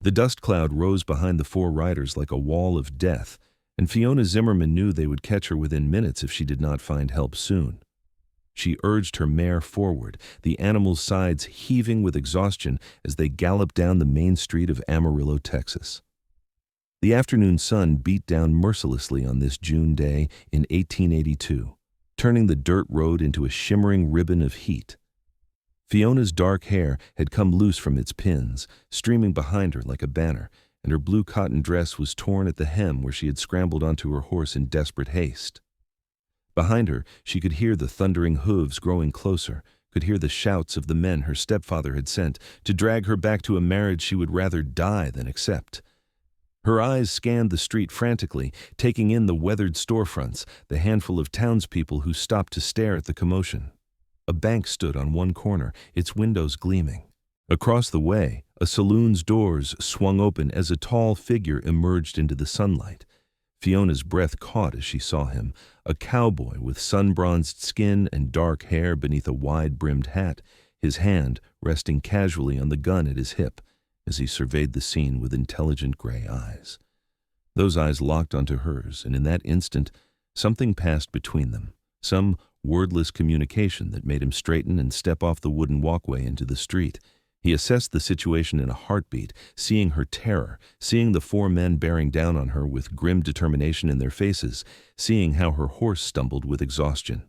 The dust cloud rose behind the four riders like a wall of death, and Fiona Zimmerman knew they would catch her within minutes if she did not find help soon. She urged her mare forward, the animal's sides heaving with exhaustion as they galloped down the main street of Amarillo, Texas. The afternoon sun beat down mercilessly on this June day in 1882, turning the dirt road into a shimmering ribbon of heat. Fiona's dark hair had come loose from its pins, streaming behind her like a banner, and her blue cotton dress was torn at the hem where she had scrambled onto her horse in desperate haste. Behind her, she could hear the thundering hooves growing closer, could hear the shouts of the men her stepfather had sent to drag her back to a marriage she would rather die than accept. Her eyes scanned the street frantically, taking in the weathered storefronts, the handful of townspeople who stopped to stare at the commotion. A bank stood on one corner, its windows gleaming. Across the way, a saloon's doors swung open as a tall figure emerged into the sunlight. Fiona's breath caught as she saw him, a cowboy with sun-bronzed skin and dark hair beneath a wide-brimmed hat, his hand resting casually on the gun at his hip as he surveyed the scene with intelligent gray eyes. Those eyes locked onto hers, and in that instant, something passed between them, some wordless communication that made him straighten and step off the wooden walkway into the street. He assessed the situation in a heartbeat, seeing her terror, seeing the four men bearing down on her with grim determination in their faces, seeing how her horse stumbled with exhaustion.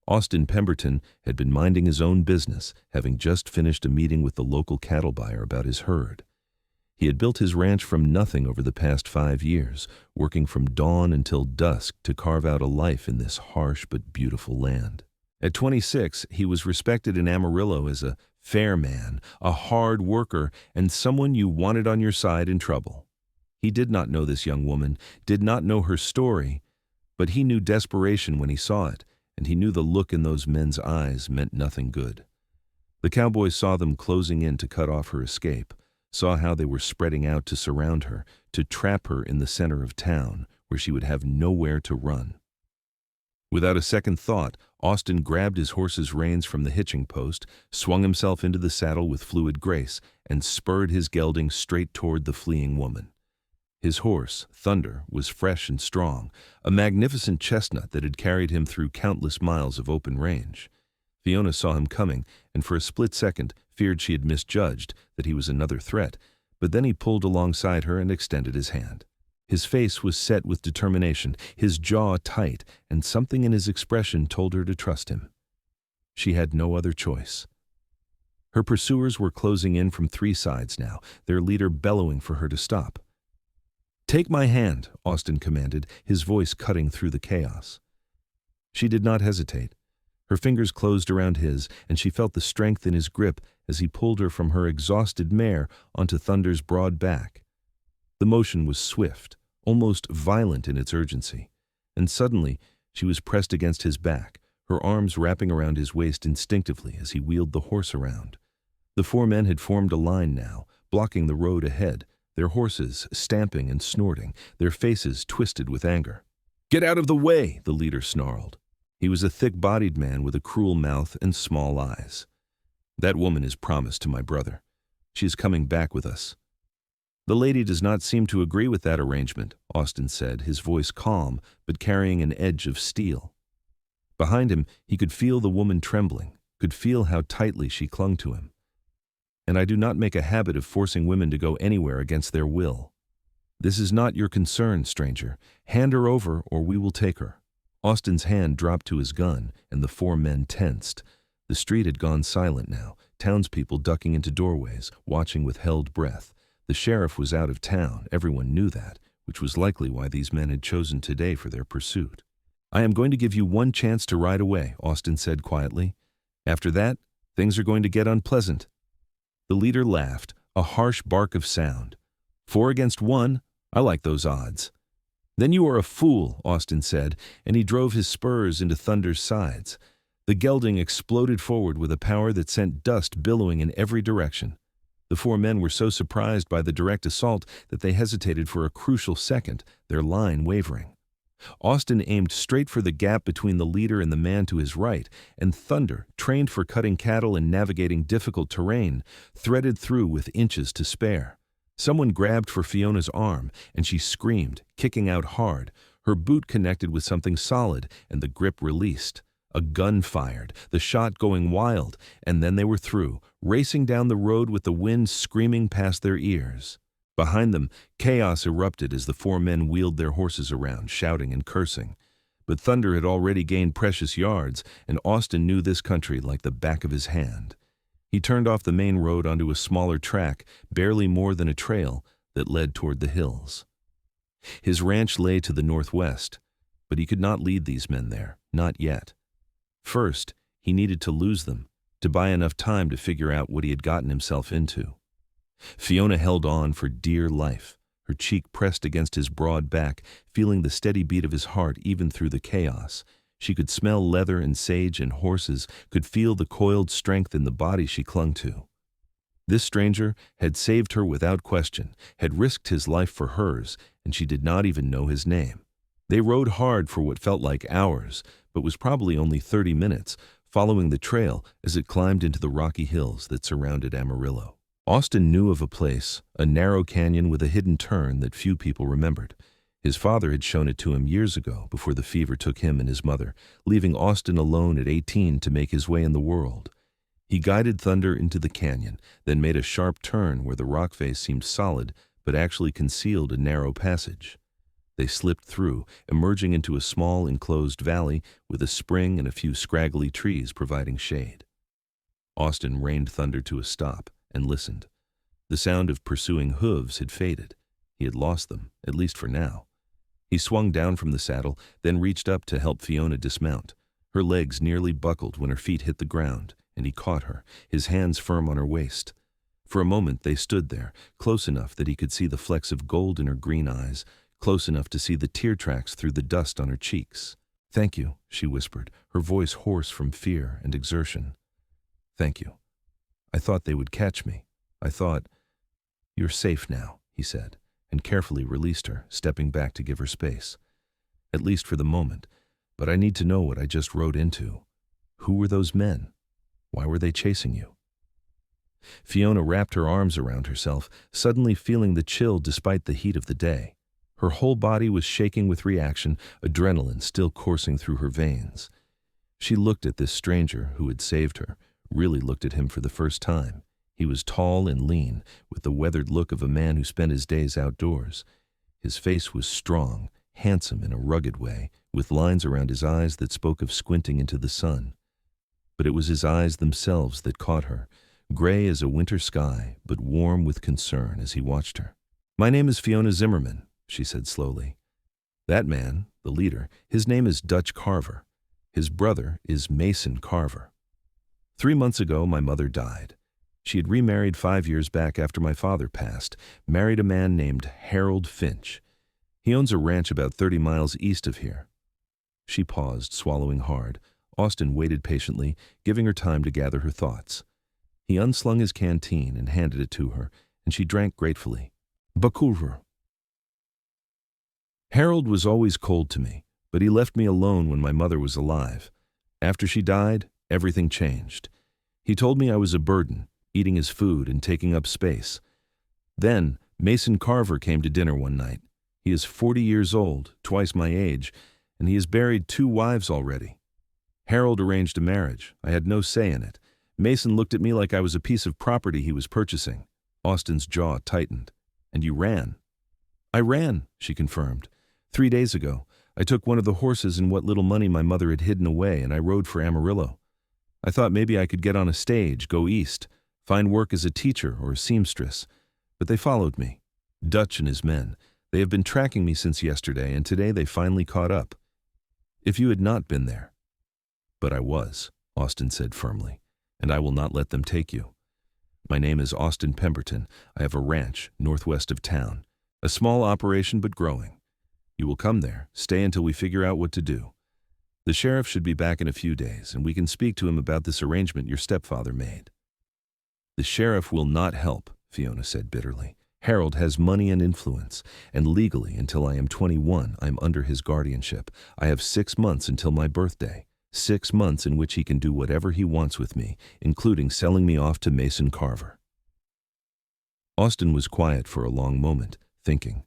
Austin Pemberton had been minding his own business, having just finished a meeting with the local cattle buyer about his herd. He had built his ranch from nothing over the past 5 years, working from dawn until dusk to carve out a life in this harsh but beautiful land. At 26, he was respected in Amarillo as a fair man, a hard worker, and someone you wanted on your side in trouble. He did not know this young woman, did not know her story, but he knew desperation when he saw it, and he knew the look in those men's eyes meant nothing good. The cowboys saw them closing in to cut off her escape, saw how they were spreading out to surround her, to trap her in the center of town, where she would have nowhere to run. Without a second thought, Austin grabbed his horse's reins from the hitching post, swung himself into the saddle with fluid grace, and spurred his gelding straight toward the fleeing woman. His horse, Thunder, was fresh and strong, a magnificent chestnut that had carried him through countless miles of open range. Fiona saw him coming, and for a split second feared she had misjudged, that he was another threat, but then he pulled alongside her and extended his hand. His face was set with determination, his jaw tight, and something in his expression told her to trust him. She had no other choice. Her pursuers were closing in from 3 sides now, their leader bellowing for her to stop. "Take my hand," Austin commanded, his voice cutting through the chaos. She did not hesitate. Her fingers closed around his, and she felt the strength in his grip as he pulled her from her exhausted mare onto Thunder's broad back. The motion was swift, almost violent in its urgency, and suddenly she was pressed against his back, her arms wrapping around his waist instinctively as he wheeled the horse around. The 4 men had formed a line now, blocking the road ahead, their horses stamping and snorting, their faces twisted with anger. "Get out of the way," the leader snarled. He was a thick-bodied man with a cruel mouth and small eyes. "That woman is promised to my brother. She is coming back with us." "The lady does not seem to agree with that arrangement," Austin said, his voice calm but carrying an edge of steel. Behind him, he could feel the woman trembling, could feel how tightly she clung to him. "And I do not make a habit of forcing women to go anywhere against their will. This is not your concern, stranger. Hand her over or we will take her." Austin's hand dropped to his gun, and the 4 men tensed. The street had gone silent now, townspeople ducking into doorways, watching with held breath. The sheriff was out of town, everyone knew that, which was likely why these men had chosen today for their pursuit. "I am going to give you one chance to ride away," Austin said quietly. "After that, things are going to get unpleasant." The leader laughed, a harsh bark of sound. 4 against 1? I like those odds." "Then you are a fool," Austin said, and he drove his spurs into Thunder's sides. The gelding exploded forward with a power that sent dust billowing in every direction. The 4 men were so surprised by the direct assault that they hesitated for a crucial second, their line wavering. Austin aimed straight for the gap between the leader and the man to his right, and Thunder, trained for cutting cattle and navigating difficult terrain, threaded through with inches to spare. Someone grabbed for Fiona's arm, and she screamed, kicking out hard. Her boot connected with something solid, and the grip released. A gun fired, the shot going wild, and then they were through, racing down the road with the wind screaming past their ears. Behind them, chaos erupted as the four men wheeled their horses around, shouting and cursing. But Thunder had already gained precious yards, and Austin knew this country like the back of his hand. He turned off the main road onto a smaller track, barely more than a trail, that led toward the hills. His ranch lay to the northwest, but he could not lead these men there, not yet. First, he needed to lose them, to buy enough time to figure out what he had gotten himself into. Fiona held on for dear life, her cheek pressed against his broad back, feeling the steady beat of his heart even through the chaos. She could smell leather and sage and horses, could feel the coiled strength in the body she clung to. This stranger had saved her without question, had risked his life for hers, and she did not even know his name. They rode hard for what felt like hours, but was probably only 30 minutes, following the trail as it climbed into the rocky hills that surrounded Amarillo. Austin knew of a place, a narrow canyon with a hidden turn that few people remembered. His father had shown it to him years ago, before the fever took him and his mother, leaving Austin alone at 18 to make his way in the world. He guided Thunder into the canyon, then made a sharp turn where the rock face seemed solid but actually concealed a narrow passage. They slipped through, emerging into a small enclosed valley with a spring and a few scraggly trees providing shade. Austin reined Thunder to a stop and listened. The sound of pursuing hooves had faded. He had lost them, at least for now. He swung down from the saddle, then reached up to help Fiona dismount. Her legs nearly buckled when her feet hit the ground, and he caught her, his hands firm on her waist. For a moment they stood there, close enough that he could see the flecks of gold in her green eyes, close enough to see the tear tracks through the dust on her cheeks. "Thank you," she whispered, her voice hoarse from fear and exertion. "Thank you. I thought they would catch me. I thought—" "You're safe now," he said, and carefully released her, stepping back to give her space. "At least for the moment. But I need to know what I just rode into. Who were those men? Why were they chasing you?" Fiona wrapped her arms around herself, suddenly feeling the chill despite the heat of the day. Her whole body was shaking with reaction, adrenaline still coursing through her veins. She looked at this stranger who had saved her, really looked at him for the first time. He was tall and lean, with the weathered look of a man who spent his days outdoors. His face was strong, handsome in a rugged way, with lines around his eyes that spoke of squinting into the sun. But it was his eyes themselves that caught her, gray as a winter sky, but warm with concern as he watched her. "My name is Fiona Zimmerman," she said slowly. "That man, the leader, his name is Dutch Carver. His brother is Mason Carver. 3 months ago, my mother died. She had remarried 5 years back after my father passed, married a man named Harold Finch. He owns a ranch about 30 miles east of here." She paused, swallowing hard. Austin waited patiently, giving her time to gather her thoughts. He unslung his canteen and handed it to her, and she drank gratefully. "Bakurver." "Harold was always cold to me, but he left me alone when my mother was alive. After she died, everything changed. He told me I was a burden, eating his food and taking up space. Then, Mason Carver came to dinner one night. He is 40 years old, twice my age, and he has buried 2 wives already. Harold arranged a marriage. I had no say in it. Mason looked at me like I was a piece of property he was purchasing." Austin's jaw tightened. "And you ran?" "I ran," she confirmed. 3 days ago, I took one of the horses and what little money my mother had hidden away, and I rode for Amarillo. I thought maybe I could get on a stage, go east, find work as a teacher or a seamstress. But they followed me. Dutch and his men. They have been tracking me since yesterday, and today they finally caught up. If you had not been there—" "But I was," Austin said firmly, "and I will not let them take you. My name is Austin Pemberton. I have a ranch northwest of town. A small operation but growing. You will come there, stay until we figure out what to do. The sheriff should be back in a few days, and we can speak to him about this arrangement your stepfather made." "The sheriff will not help," Fiona said bitterly. "Harold has money and influence, and legally, until I am 21, I'm under his guardianship. I have 6 months until my birthday. 6 months in which he can do whatever he wants with me, including selling me off to Mason Carver." Austin was quiet for a long moment, thinking.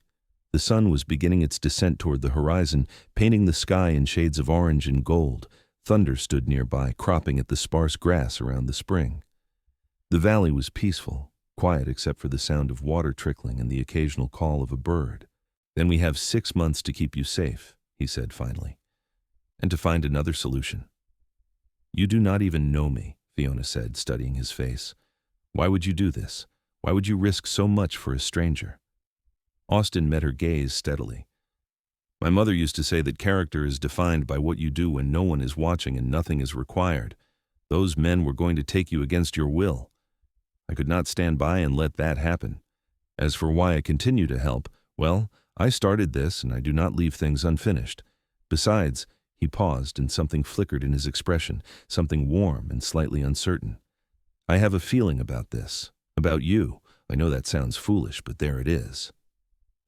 The sun was beginning its descent toward the horizon, painting the sky in shades of orange and gold. Thunder stood nearby, cropping at the sparse grass around the spring. The valley was peaceful, quiet except for the sound of water trickling and the occasional call of a bird. "Then we have 6 months to keep you safe," he said finally, "and to find another solution." "You do not even know me," Fiona said, studying his face. "Why would you do this? Why would you risk so much for a stranger?" Austin met her gaze steadily. "My mother used to say that character is defined by what you do when no one is watching and nothing is required. Those men were going to take you against your will. I could not stand by and let that happen. As for why I continue to help, well, I started this and I do not leave things unfinished. Besides," he paused and something flickered in his expression, something warm and slightly uncertain. "I have a feeling about this, about you. I know that sounds foolish, but there it is."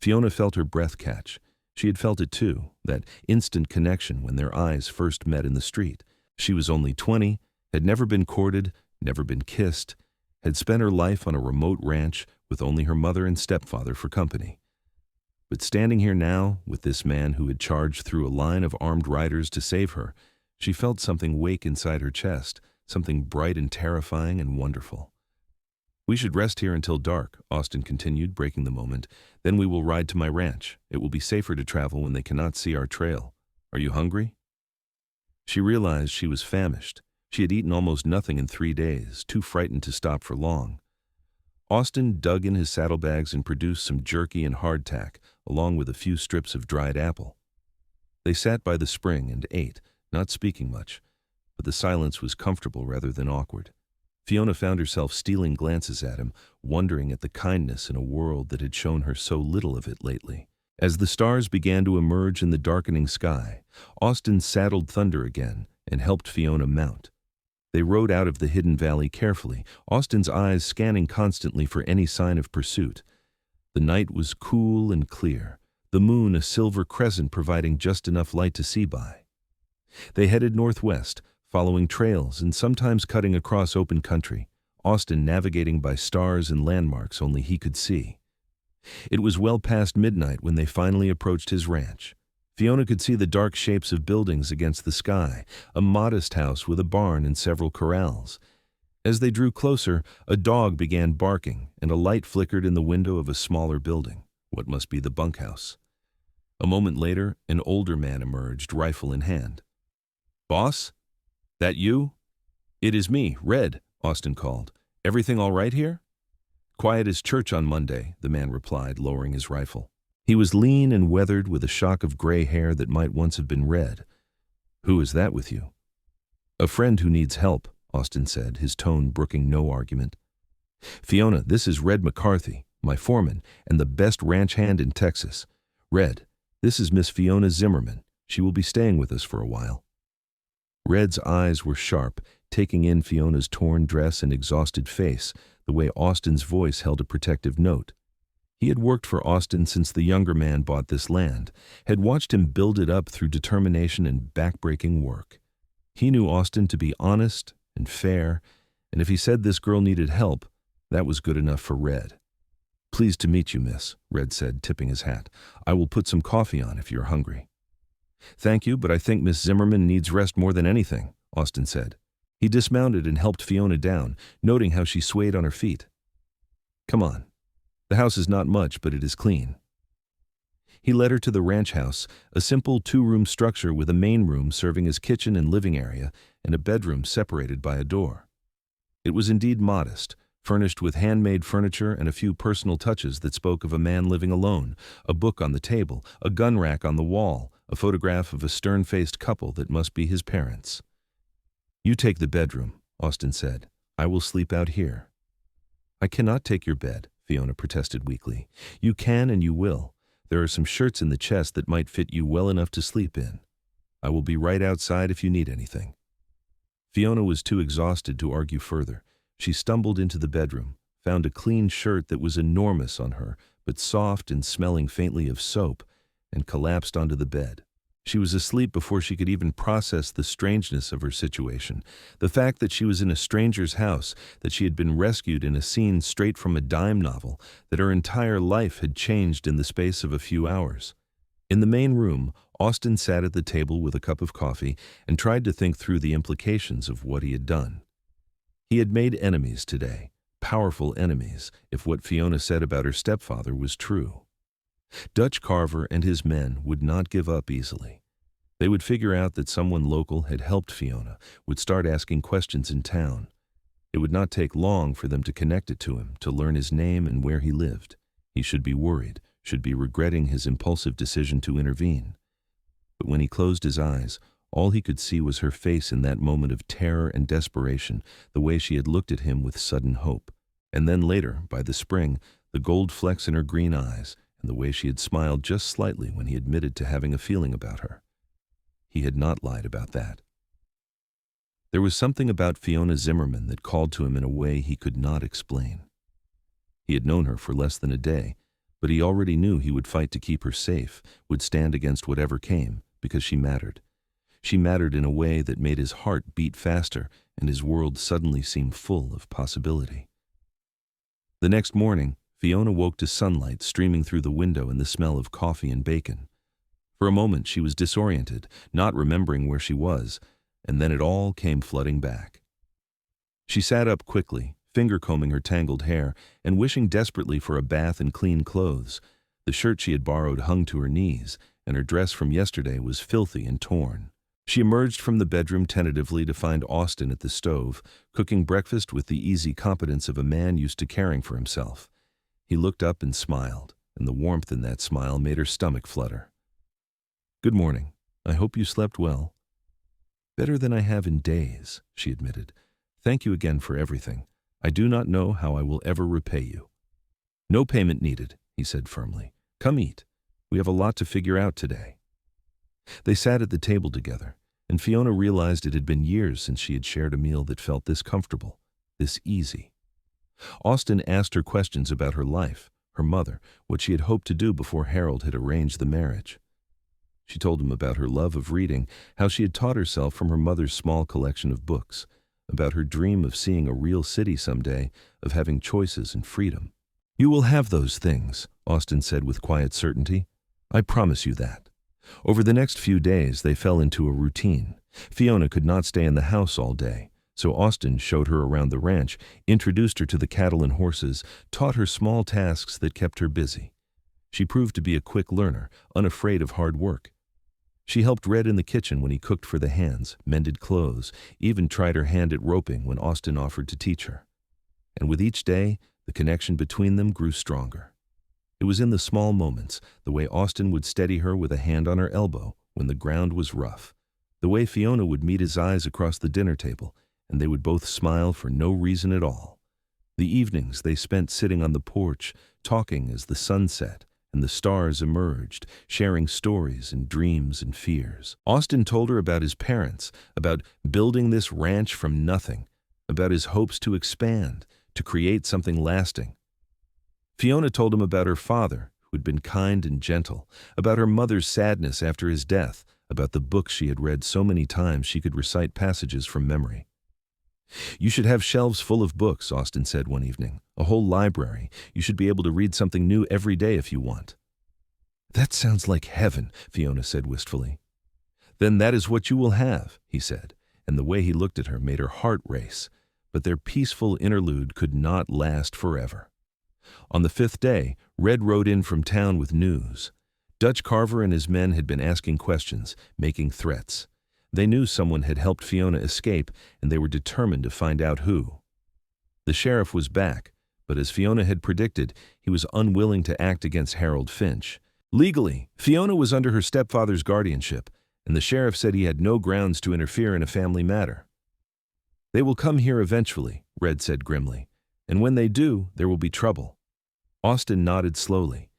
Fiona felt her breath catch. She had felt it too, that instant connection when their eyes first met in the street. She was only 20, had never been courted, never been kissed, had spent her life on a remote ranch with only her mother and stepfather for company. But standing here now, with this man who had charged through a line of armed riders to save her, she felt something wake inside her chest, something bright and terrifying and wonderful. "We should rest here until dark," Austin continued, breaking the moment. "Then we will ride to my ranch. It will be safer to travel when they cannot see our trail. Are you hungry?" She realized she was famished. She had eaten almost nothing in 3 days, too frightened to stop for long. Austin dug in his saddlebags and produced some jerky and hardtack, along with a few strips of dried apple. They sat by the spring and ate, not speaking much, but the silence was comfortable rather than awkward. Fiona found herself stealing glances at him, wondering at the kindness in a world that had shown her so little of it lately. As the stars began to emerge in the darkening sky, Austin saddled Thunder again and helped Fiona mount. They rode out of the hidden valley carefully, Austin's eyes scanning constantly for any sign of pursuit. The night was cool and clear, the moon a silver crescent providing just enough light to see by. They headed northwest, following trails and sometimes cutting across open country, Austin navigating by stars and landmarks only he could see. It was well past midnight when they finally approached his ranch. Fiona could see the dark shapes of buildings against the sky, a modest house with a barn and several corrals. As they drew closer, a dog began barking and a light flickered in the window of a smaller building, what must be the bunkhouse. A moment later, an older man emerged, rifle in hand. "Boss? That you?" "It is me, Red," Austin called. "Everything all right here?" "Quiet as church on Monday," the man replied, lowering his rifle. He was lean and weathered with a shock of gray hair that might once have been red. "Who is that with you?" "A friend who needs help," Austin said, his tone brooking no argument. "Fiona, this is Red McCarthy, my foreman, and the best ranch hand in Texas. Red, this is Miss Fiona Zimmerman. She will be staying with us for a while." Red's eyes were sharp, taking in Fiona's torn dress and exhausted face, the way Austin's voice held a protective note. He had worked for Austin since the younger man bought this land, had watched him build it up through determination and backbreaking work. He knew Austin to be honest and fair, and if he said this girl needed help, that was good enough for Red. "Pleased to meet you, miss," Red said, tipping his hat. "I will put some coffee on if you're hungry." "Thank you, but I think Miss Zimmerman needs rest more than anything," Austin said. He dismounted and helped Fiona down, noting how she swayed on her feet. "Come on. The house is not much, but it is clean." He led her to the ranch house, a simple 2-room structure with a main room serving as kitchen and living area, and a bedroom separated by a door. It was indeed modest, furnished with handmade furniture and a few personal touches that spoke of a man living alone, a book on the table, a gun rack on the wall, a photograph of a stern-faced couple that must be his parents. "You take the bedroom," Austin said. "I will sleep out here." "I cannot take your bed," Fiona protested weakly. "You can and you will. There are some shirts in the chest that might fit you well enough to sleep in. I will be right outside if you need anything." Fiona was too exhausted to argue further. She stumbled into the bedroom, found a clean shirt that was enormous on her, but soft and smelling faintly of soap, and collapsed onto the bed. She was asleep before she could even process the strangeness of her situation. The fact that she was in a stranger's house, that she had been rescued in a scene straight from a dime novel, that her entire life had changed in the space of a few hours. In the main room, Austin sat at the table with a cup of coffee and tried to think through the implications of what he had done. He had made enemies today, powerful enemies, if what Fiona said about her stepfather was true. Dutch Carver and his men would not give up easily. They would figure out that someone local had helped Fiona, would start asking questions in town. It would not take long for them to connect it to him, to learn his name and where he lived. He should be worried, should be regretting his impulsive decision to intervene. But when he closed his eyes, all he could see was her face in that moment of terror and desperation, the way she had looked at him with sudden hope. And then later, by the spring, the gold flecks in her green eyes, and the way she had smiled just slightly when he admitted to having a feeling about her. He had not lied about that. There was something about Fiona Zimmerman that called to him in a way he could not explain. He had known her for less than a day, but he already knew he would fight to keep her safe, would stand against whatever came, because she mattered. She mattered in a way that made his heart beat faster and his world suddenly seem full of possibility. The next morning, Fiona woke to sunlight streaming through the window and the smell of coffee and bacon. For a moment she was disoriented, not remembering where she was, and then it all came flooding back. She sat up quickly, finger-combing her tangled hair and wishing desperately for a bath and clean clothes. The shirt she had borrowed hung to her knees, and her dress from yesterday was filthy and torn. She emerged from the bedroom tentatively to find Austin at the stove, cooking breakfast with the easy competence of a man used to caring for himself. He looked up and smiled, and the warmth in that smile made her stomach flutter. "Good morning. I hope you slept well." "Better than I have in days," she admitted. "Thank you again for everything. I do not know how I will ever repay you." "No payment needed," he said firmly. "Come eat. We have a lot to figure out today." They sat at the table together, and Fiona realized it had been years since she had shared a meal that felt this comfortable, this easy. Austin asked her questions about her life, her mother, what she had hoped to do before Harold had arranged the marriage. She told him about her love of reading, how she had taught herself from her mother's small collection of books, about her dream of seeing a real city someday, of having choices and freedom. "You will have those things," Austin said with quiet certainty. "I promise you that." Over the next few days, they fell into a routine. Fiona could not stay in the house all day, so Austin showed her around the ranch, introduced her to the cattle and horses, taught her small tasks that kept her busy. She proved to be a quick learner, unafraid of hard work. She helped Red in the kitchen when he cooked for the hands, mended clothes, even tried her hand at roping when Austin offered to teach her. And with each day, the connection between them grew stronger. It was in the small moments, the way Austin would steady her with a hand on her elbow when the ground was rough, the way Fiona would meet his eyes across the dinner table, and they would both smile for no reason at all. The evenings they spent sitting on the porch, talking as the sun set and the stars emerged, sharing stories and dreams and fears. Austin told her about his parents, about building this ranch from nothing, about his hopes to expand, to create something lasting. Fiona told him about her father, who had been kind and gentle, about her mother's sadness after his death, about the books she had read so many times she could recite passages from memory. "You should have shelves full of books," Austin said one evening. "A whole library. You should be able to read something new every day if you want." "That sounds like heaven," Fiona said wistfully. "Then that is what you will have," he said, and the way he looked at her made her heart race. But their peaceful interlude could not last forever. On the 5th day, Red rode in from town with news. Dutch Carver and his men had been asking questions, making threats. They knew someone had helped Fiona escape, and they were determined to find out who. The sheriff was back, but as Fiona had predicted, he was unwilling to act against Harold Finch. Legally, Fiona was under her stepfather's guardianship, and the sheriff said he had no grounds to interfere in a family matter. "They will come here eventually," Red said grimly, "and when they do, there will be trouble." Austin nodded slowly.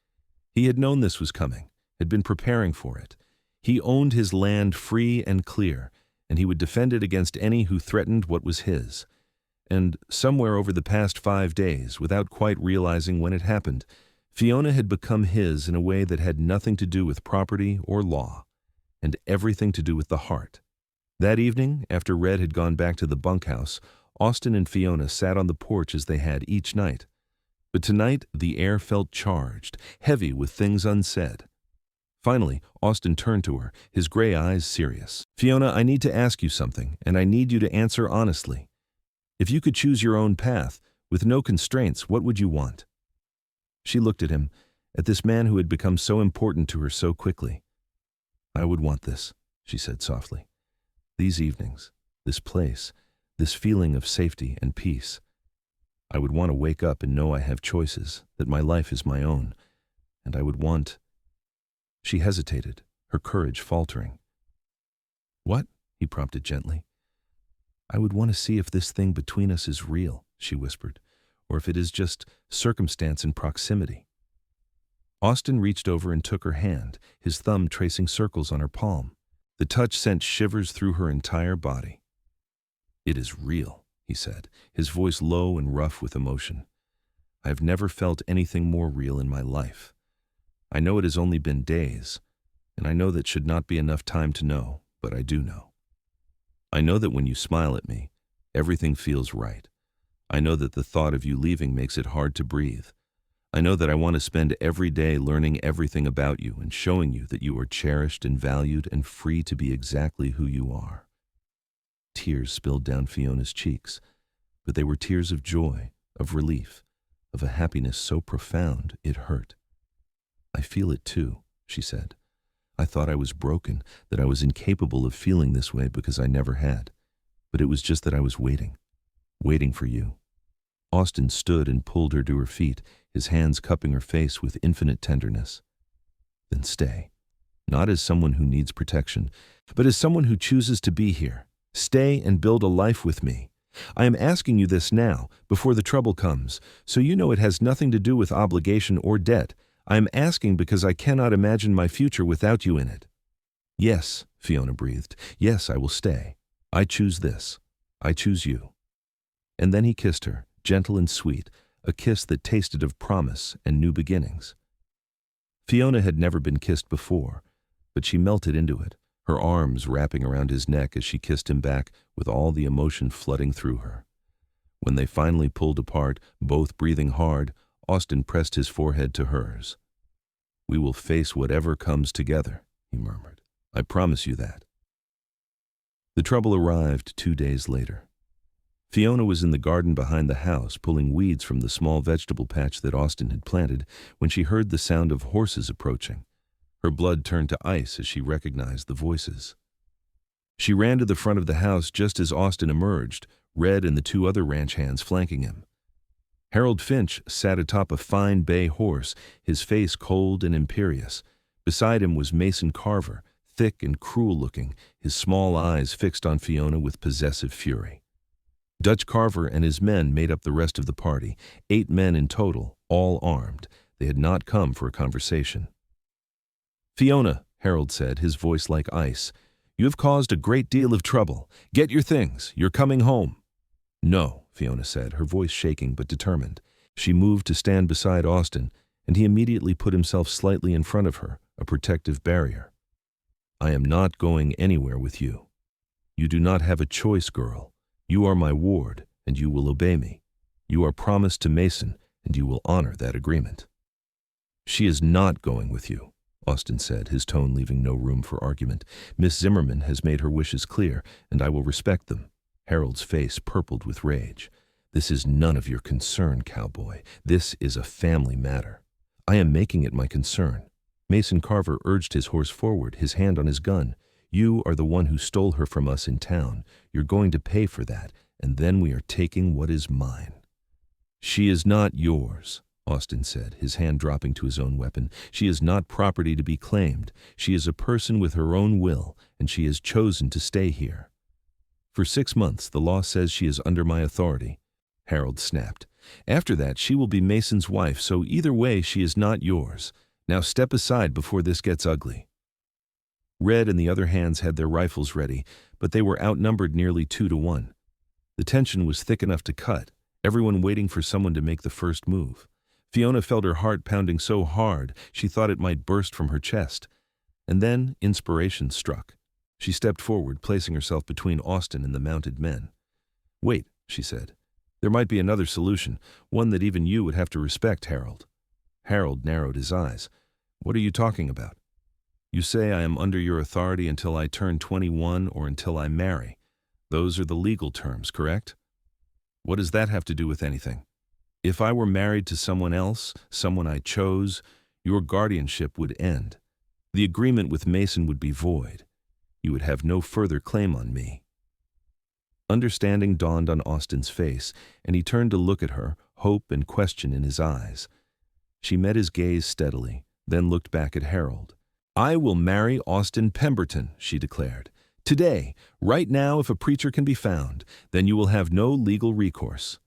He had known this was coming, had been preparing for it. He owned his land free and clear, and he would defend it against any who threatened what was his. And somewhere over the past 5 days, without quite realizing when it happened, Fiona had become his in a way that had nothing to do with property or law. and everything to do with the heart. That evening, after Red had gone back to the bunkhouse, Austin and Fiona sat on the porch as they had each night. But tonight, the air felt charged, heavy with things unsaid. Finally, Austin turned to her, his gray eyes serious. "Fiona, I need to ask you something, and I need you to answer honestly. If you could choose your own path, with no constraints, what would you want?" She looked at him, at this man who had become so important to her so quickly. "I would want this," she said softly. "These evenings, this place, this feeling of safety and peace. I would want to wake up and know I have choices, that my life is my own, and I would want—" She hesitated, her courage faltering. "What?" he prompted gently. "I would want to see if this thing between us is real," she whispered, "or if it is just circumstance and proximity." Austin reached over and took her hand, his thumb tracing circles on her palm. The touch sent shivers through her entire body. "It is real," he said, his voice low and rough with emotion. "I have never felt anything more real in my life. I know it has only been days, and I know that should not be enough time to know, but I do know. I know that when you smile at me, everything feels right. I know that the thought of you leaving makes it hard to breathe. I know that I want to spend every day learning everything about you and showing you that you are cherished and valued and free to be exactly who you are." Tears spilled down Fiona's cheeks, but they were tears of joy, of relief, of a happiness so profound it hurt. "I feel it too," she said. "I thought I was broken, that I was incapable of feeling this way because I never had. But it was just that I was waiting for you." Austin stood and pulled her to her feet, his hands cupping her face with infinite tenderness. "Then stay. Not as someone who needs protection, but as someone who chooses to be here. Stay and build a life with me. I am asking you this now, before the trouble comes, so you know it has nothing to do with obligation or debt. I am asking because I cannot imagine my future without you in it." "Yes," Fiona breathed. "Yes, I will stay. I choose this. I choose you." And then he kissed her, gentle and sweet, a kiss that tasted of promise and new beginnings. Fiona had never been kissed before, but she melted into it, her arms wrapping around his neck as she kissed him back with all the emotion flooding through her. When they finally pulled apart, both breathing hard, Austin pressed his forehead to hers. "We will face whatever comes together," he murmured. "I promise you that." The trouble arrived 2 days later. Fiona was in the garden behind the house, pulling weeds from the small vegetable patch that Austin had planted, when she heard the sound of horses approaching. Her blood turned to ice as she recognized the voices. She ran to the front of the house just as Austin emerged, Red and the 2 other ranch hands flanking him. Harold Finch sat atop a fine bay horse, his face cold and imperious. Beside him was Mason Carver, thick and cruel-looking, his small eyes fixed on Fiona with possessive fury. Dutch Carver and his men made up the rest of the party, 8 men in total, all armed. They had not come for a conversation. "Fiona," Harold said, his voice like ice, "you have caused a great deal of trouble. Get your things. You're coming home." "No," Fiona said, her voice shaking but determined. She moved to stand beside Austin, and he immediately put himself slightly in front of her, a protective barrier. "I am not going anywhere with you. You do not have a choice, girl. You are my ward, and you will obey me. You are promised to Mason, and you will honor that agreement." "She is not going with you," Austin said, his tone leaving no room for argument. "Miss Zimmerman has made her wishes clear, and I will respect them." Harold's face purpled with rage. "This is none of your concern, Cowboy. This is a family matter." "I am making it my concern." Mason Carver urged his horse forward, his hand on his gun. "You are the one who stole her from us in town. You're going to pay for that, and then we are taking what is mine." "She is not yours," Austin said, his hand dropping to his own weapon. "She is not property to be claimed. She is a person with her own will, and she has chosen to stay here." "For 6 months, the law says she is under my authority," Harold snapped. "After that, she will be Mason's wife, so either way, she is not yours. Now step aside before this gets ugly." Red and the other hands had their rifles ready, but they were outnumbered nearly 2 to 1. The tension was thick enough to cut, everyone waiting for someone to make the first move. Fiona felt her heart pounding so hard she thought it might burst from her chest. And then inspiration struck. She stepped forward, placing herself between Austin and the mounted men. "Wait," she said. "There might be another solution, one that even you would have to respect, Harold." Harold narrowed his eyes. "What are you talking about?" "You say I am under your authority until I turn 21 or until I marry. Those are the legal terms, correct?" "What does that have to do with anything? If I were married to someone else, someone I chose, your guardianship would end. The agreement with Mason would be void. You would have no further claim on me." Understanding dawned on Austin's face, and he turned to look at her, hope and question in his eyes. She met his gaze steadily, then looked back at Harold. "I will marry Austin Pemberton," she declared. "Today, right now, if a preacher can be found, then you will have no legal recourse."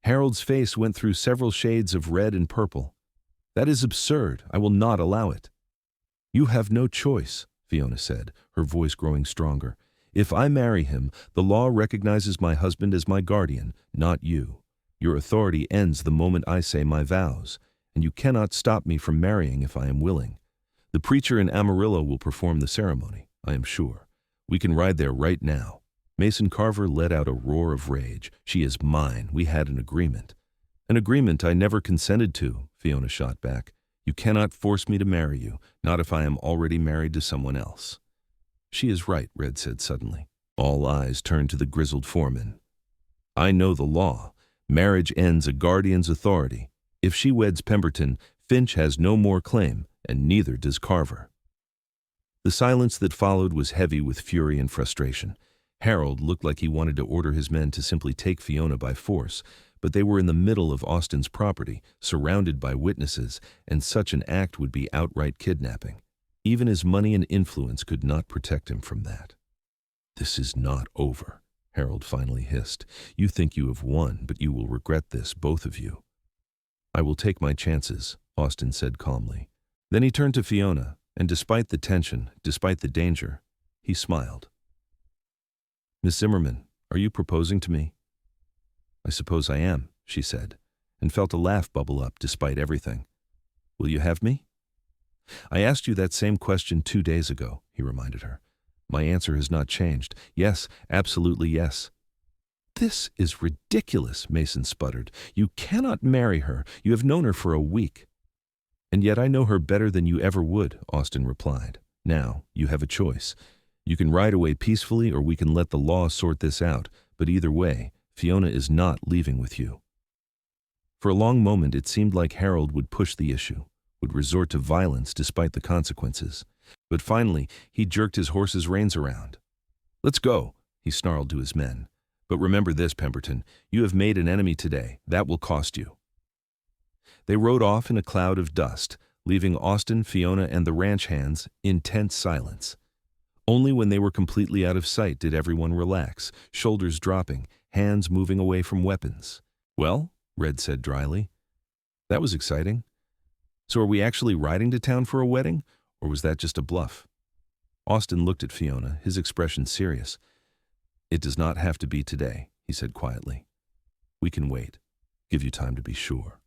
Harold's face went through several shades of red and purple. "That is absurd. I will not allow it." "You have no choice," Fiona said, her voice growing stronger. "If I marry him, the law recognizes my husband as my guardian, not you. Your authority ends the moment I say my vows, and you cannot stop me from marrying if I am willing. The preacher in Amarillo will perform the ceremony, I am sure. We can ride there right now." Mason Carver let out a roar of rage. "She is mine. We had an agreement." "An agreement I never consented to," Fiona shot back. "You cannot force me to marry you, not if I am already married to someone else." "She is right," Red said suddenly. All eyes turned to the grizzled foreman. "I know the law. Marriage ends a guardian's authority. If she weds Pemberton, Finch has no more claim, and neither does Carver." The silence that followed was heavy with fury and frustration. Harold looked like he wanted to order his men to simply take Fiona by force, but they were in the middle of Austin's property, surrounded by witnesses, and such an act would be outright kidnapping. Even his money and influence could not protect him from that. "This is not over," Harold finally hissed. "You think you have won, but you will regret this, both of you." "I will take my chances," Austin said calmly. Then he turned to Fiona, and despite the tension, despite the danger, he smiled. "Miss Zimmerman, are you proposing to me?" "I suppose I am," she said, and felt a laugh bubble up despite everything. "Will you have me?" "I asked you that same question 2 days ago," he reminded her. "My answer has not changed. Yes, absolutely yes." "This is ridiculous," Mason sputtered. "You cannot marry her. You have known her for a week." "And yet I know her better than you ever would," Austin replied. "Now, you have a choice. You can ride away peacefully, or we can let the law sort this out, but either way, Fiona is not leaving with you." For a long moment it seemed like Harold would push the issue, would resort to violence despite the consequences. But finally, he jerked his horse's reins around. "Let's go," he snarled to his men. "But remember this, Pemberton, you have made an enemy today. That will cost you." They rode off in a cloud of dust, leaving Austin, Fiona, and the ranch hands in tense silence. Only when they were completely out of sight did everyone relax, shoulders dropping, hands moving away from weapons. "Well," Red said dryly, "that was exciting. So are we actually riding to town for a wedding, or was that just a bluff?" Austin looked at Fiona, his expression serious. "It does not have to be today," he said quietly. "We can wait. Give you time to be sure.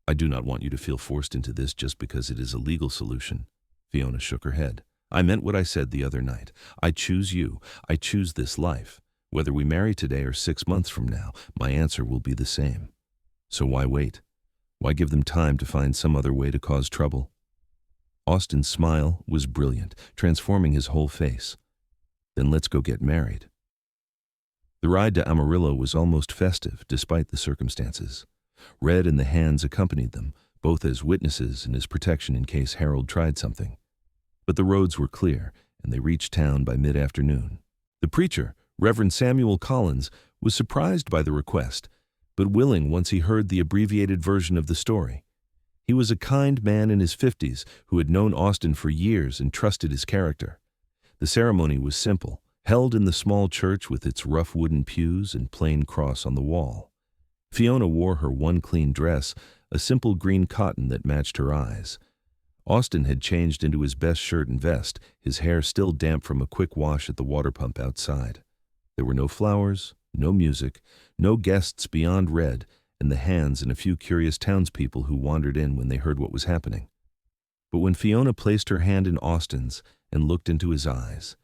I do not want you to feel forced into this just because it is a legal solution." Fiona shook her head. "I meant what I said the other night. I choose you. I choose this life. Whether we marry today or 6 months from now, my answer will be the same. So why wait? Why give them time to find some other way to cause trouble?" Austin's smile was brilliant, transforming his whole face. "Then let's go get married." The ride to Amarillo was almost festive, despite the circumstances. Red and the hands accompanied them, both as witnesses and as protection in case Harold tried something. But the roads were clear, and they reached town by mid-afternoon. The preacher, Reverend Samuel Collins, was surprised by the request, but willing once he heard the abbreviated version of the story. He was a kind man in his 50s who had known Austin for years and trusted his character. The ceremony was simple, held in the small church with its rough wooden pews and plain cross on the wall. Fiona wore her one clean dress, a simple green cotton that matched her eyes. Austin had changed into his best shirt and vest, his hair still damp from a quick wash at the water pump outside. There were no flowers, no music, no guests beyond Red and the hands and a few curious townspeople who wandered in when they heard what was happening. But when Fiona placed her hand in Austin's and looked into his eyes,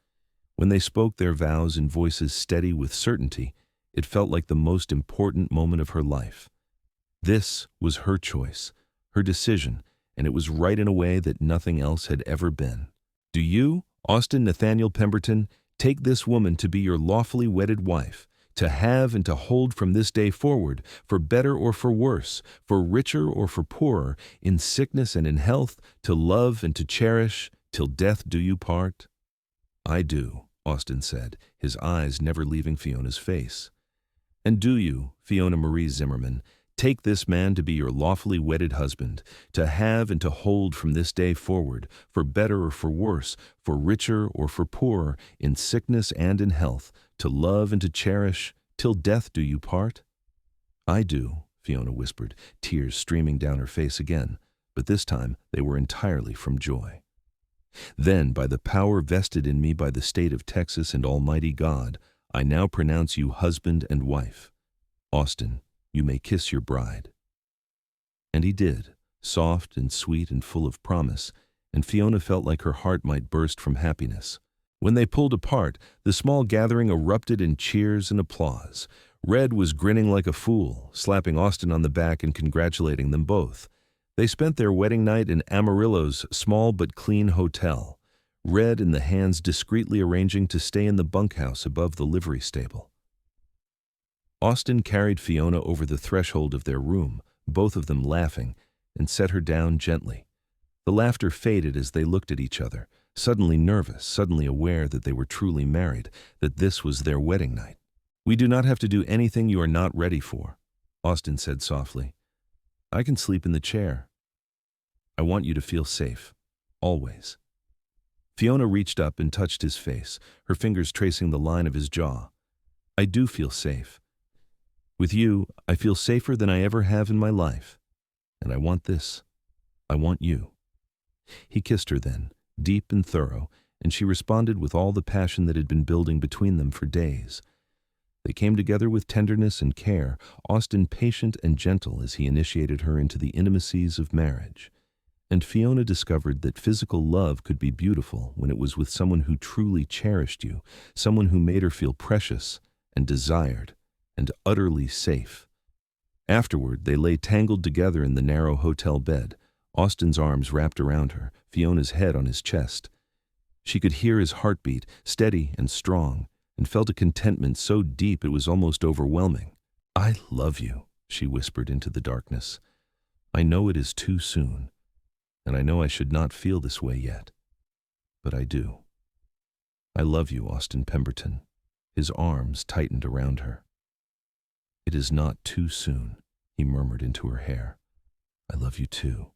when they spoke their vows in voices steady with certainty, it felt like the most important moment of her life. This was her choice, her decision, and it was right in a way that nothing else had ever been. Do you, Austin Nathaniel Pemberton, take this woman to be your lawfully wedded wife, to have and to hold from this day forward, for better or for worse, for richer or for poorer, in sickness and in health, to love and to cherish, till death do you part? I do, Austin said, his eyes never leaving Fiona's face. And do you, Fiona Marie Zimmerman, take this man to be your lawfully wedded husband, to have and to hold from this day forward, for better or for worse, for richer or for poorer, in sickness and in health, to love and to cherish, till death do you part? I do, Fiona whispered, tears streaming down her face again, but this time they were entirely from joy. Then, by the power vested in me by the state of Texas and Almighty God, I now pronounce you husband and wife. Austin, you may kiss your bride. And he did, soft and sweet and full of promise, and Fiona felt like her heart might burst from happiness. When they pulled apart, the small gathering erupted in cheers and applause. Red was grinning like a fool, slapping Austin on the back and congratulating them both. They spent their wedding night in Amarillo's small but clean hotel, Red and the hands discreetly arranging to stay in the bunkhouse above the livery stable. Austin carried Fiona over the threshold of their room, both of them laughing, and set her down gently. The laughter faded as they looked at each other, suddenly nervous, suddenly aware that they were truly married, that this was their wedding night. "We do not have to do anything you are not ready for," Austin said softly. "I can sleep in the chair. I want you to feel safe, always." Fiona reached up and touched his face, her fingers tracing the line of his jaw. "I do feel safe. With you, I feel safer than I ever have in my life. And I want this. I want you." He kissed her then, deep and thorough, and she responded with all the passion that had been building between them for days. They came together with tenderness and care, Austin patient and gentle as he initiated her into the intimacies of marriage. And Fiona discovered that physical love could be beautiful when it was with someone who truly cherished you, someone who made her feel precious and desired and utterly safe. Afterward, they lay tangled together in the narrow hotel bed, Austin's arms wrapped around her, Fiona's head on his chest. She could hear his heartbeat, steady and strong, and felt a contentment so deep it was almost overwhelming. "I love you," she whispered into the darkness. "I know it is too soon, and I know I should not feel this way yet, but I do. I love you, Austin Pemberton." His arms tightened around her. "It is not too soon," he murmured into her hair. "I love you too.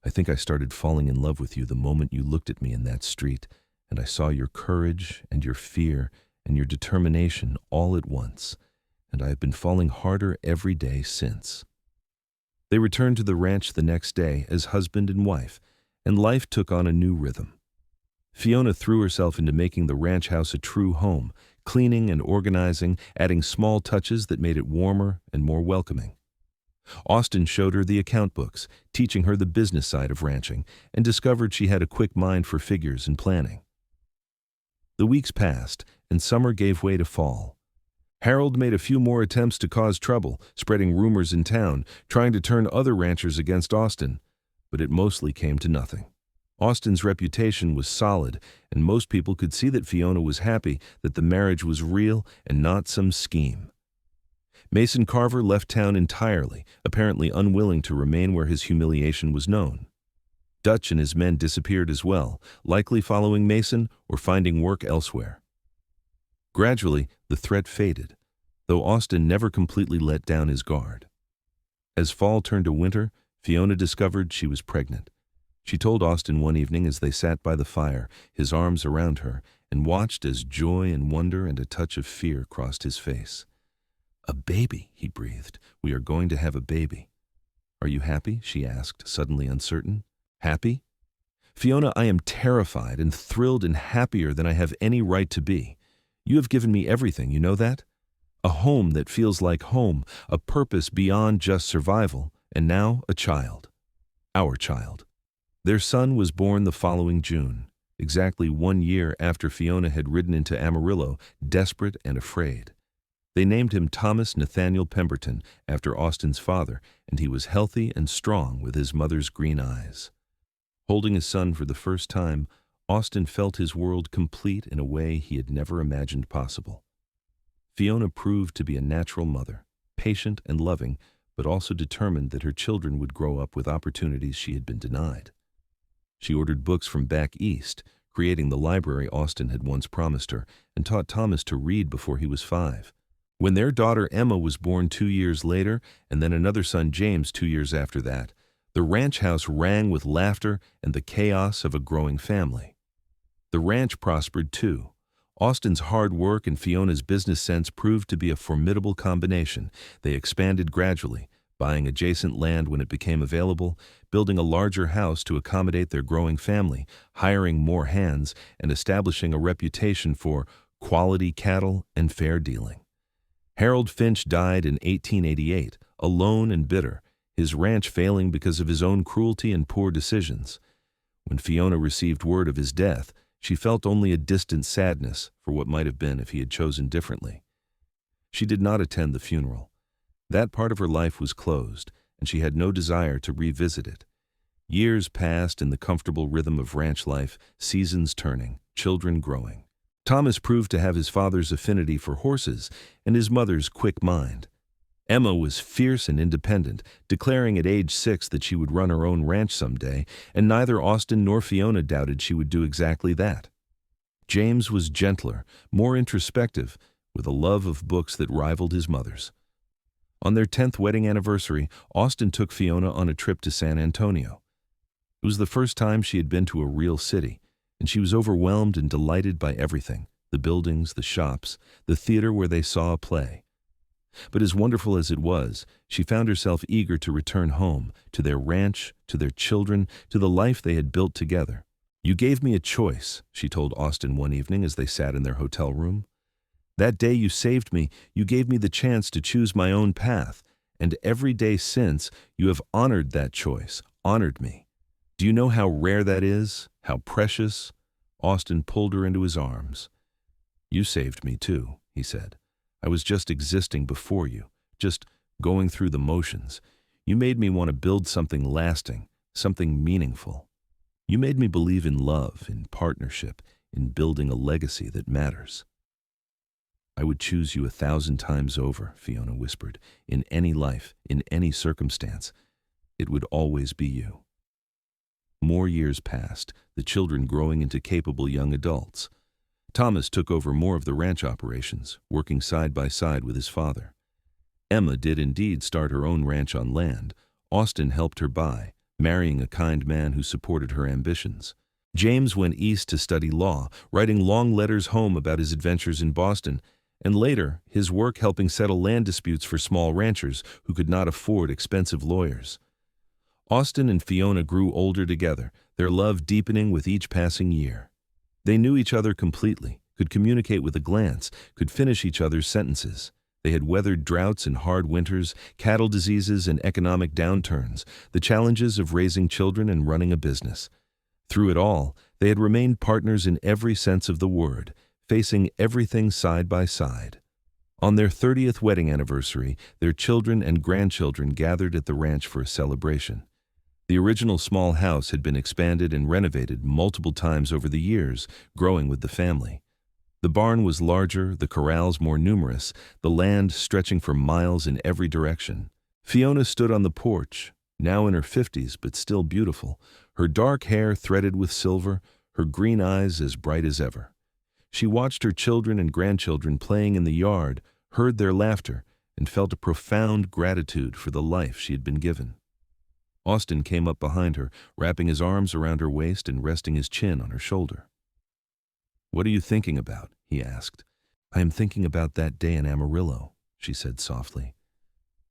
I think I started falling in love with you the moment you looked at me in that street, and I saw your courage and your fear and your determination all at once, and I have been falling harder every day since." They returned to the ranch the next day as husband and wife, and life took on a new rhythm. Fiona threw herself into making the ranch house a true home, cleaning and organizing, adding small touches that made it warmer and more welcoming. Austin showed her the account books, teaching her the business side of ranching, and discovered she had a quick mind for figures and planning. The weeks passed, and summer gave way to fall. Harold made a few more attempts to cause trouble, spreading rumors in town, trying to turn other ranchers against Austin, but it mostly came to nothing. Austin's reputation was solid, and most people could see that Fiona was happy, that the marriage was real and not some scheme. Mason Carver left town entirely, apparently unwilling to remain where his humiliation was known. Dutch and his men disappeared as well, likely following Mason or finding work elsewhere. Gradually, the threat faded, though Austin never completely let down his guard. As fall turned to winter, Fiona discovered she was pregnant. She told Austin one evening as they sat by the fire, his arms around her, and watched as joy and wonder and a touch of fear crossed his face. "A baby," he breathed. "We are going to have a baby." "Are you happy?" she asked, suddenly uncertain. "Happy?" "Fiona, I am terrified and thrilled and happier than I have any right to be. You have given me everything, you know that? A home that feels like home, a purpose beyond just survival, and now a child. Our child. Their son was born the following June, exactly 1 year after Fiona had ridden into Amarillo, desperate and afraid. They named him Thomas Nathaniel Pemberton after Austin's father, and he was healthy and strong with his mother's green eyes. Holding his son for the first time, Austin felt his world complete in a way he had never imagined possible. Fiona proved to be a natural mother, patient and loving, but also determined that her children would grow up with opportunities she had been denied. She ordered books from back east, creating the library Austin had once promised her, and taught Thomas to read before he was 5. When their daughter Emma was born 2 years later, and then another son James 2 years after that, the ranch house rang with laughter and the chaos of a growing family. The ranch prospered too. Austin's hard work and Fiona's business sense proved to be a formidable combination. They expanded gradually, buying adjacent land when it became available, building a larger house to accommodate their growing family, hiring more hands, and establishing a reputation for quality cattle and fair dealing. Harold Finch died in 1888, alone and bitter, his ranch failing because of his own cruelty and poor decisions. When Fiona received word of his death, she felt only a distant sadness for what might have been if he had chosen differently. She did not attend the funeral. That part of her life was closed, and she had no desire to revisit it. Years passed in the comfortable rhythm of ranch life, seasons turning, children growing. Thomas proved to have his father's affinity for horses and his mother's quick mind. Emma was fierce and independent, declaring at age 6 that she would run her own ranch someday, and neither Austin nor Fiona doubted she would do exactly that. James was gentler, more introspective, with a love of books that rivaled his mother's. On their 10th wedding anniversary, Austin took Fiona on a trip to San Antonio. It was the first time she had been to a real city, and she was overwhelmed and delighted by everything, the buildings, the shops, the theater where they saw a play. But as wonderful as it was, she found herself eager to return home, to their ranch, to their children, to the life they had built together. "You gave me a choice," she told Austin one evening as they sat in their hotel room. "That day you saved me, you gave me the chance to choose my own path, and every day since, you have honored that choice, honored me. Do you know how rare that is? How precious?" Austin pulled her into his arms. "You saved me too," he said. "I was just existing before you, just going through the motions. You made me want to build something lasting, something meaningful. You made me believe in love, in partnership, in building a legacy that matters." "I would choose you 1,000 times over," Fiona whispered. "In any life, in any circumstance, it would always be you." More years passed, the children growing into capable young adults. Thomas took over more of the ranch operations, working side by side with his father. Emma did indeed start her own ranch on land. Austin helped her buy, marrying a kind man who supported her ambitions. James went east to study law, writing long letters home about his adventures in Boston, and later his work helping settle land disputes for small ranchers who could not afford expensive lawyers. Austin and Fiona grew older together, their love deepening with each passing year. They knew each other completely, could communicate with a glance, could finish each other's sentences. They had weathered droughts and hard winters, cattle diseases and economic downturns, the challenges of raising children and running a business. Through it all, they had remained partners in every sense of the word, facing everything side by side. On their 30th wedding anniversary, their children and grandchildren gathered at the ranch for a celebration. The original small house had been expanded and renovated multiple times over the years, growing with the family. The barn was larger, the corrals more numerous, the land stretching for miles in every direction. Fiona stood on the porch, now in her 50s but still beautiful, her dark hair threaded with silver, her green eyes as bright as ever. She watched her children and grandchildren playing in the yard, heard their laughter, and felt a profound gratitude for the life she had been given. Austin came up behind her, wrapping his arms around her waist and resting his chin on her shoulder. "What are you thinking about?" he asked. "I am thinking about that day in Amarillo," she said softly.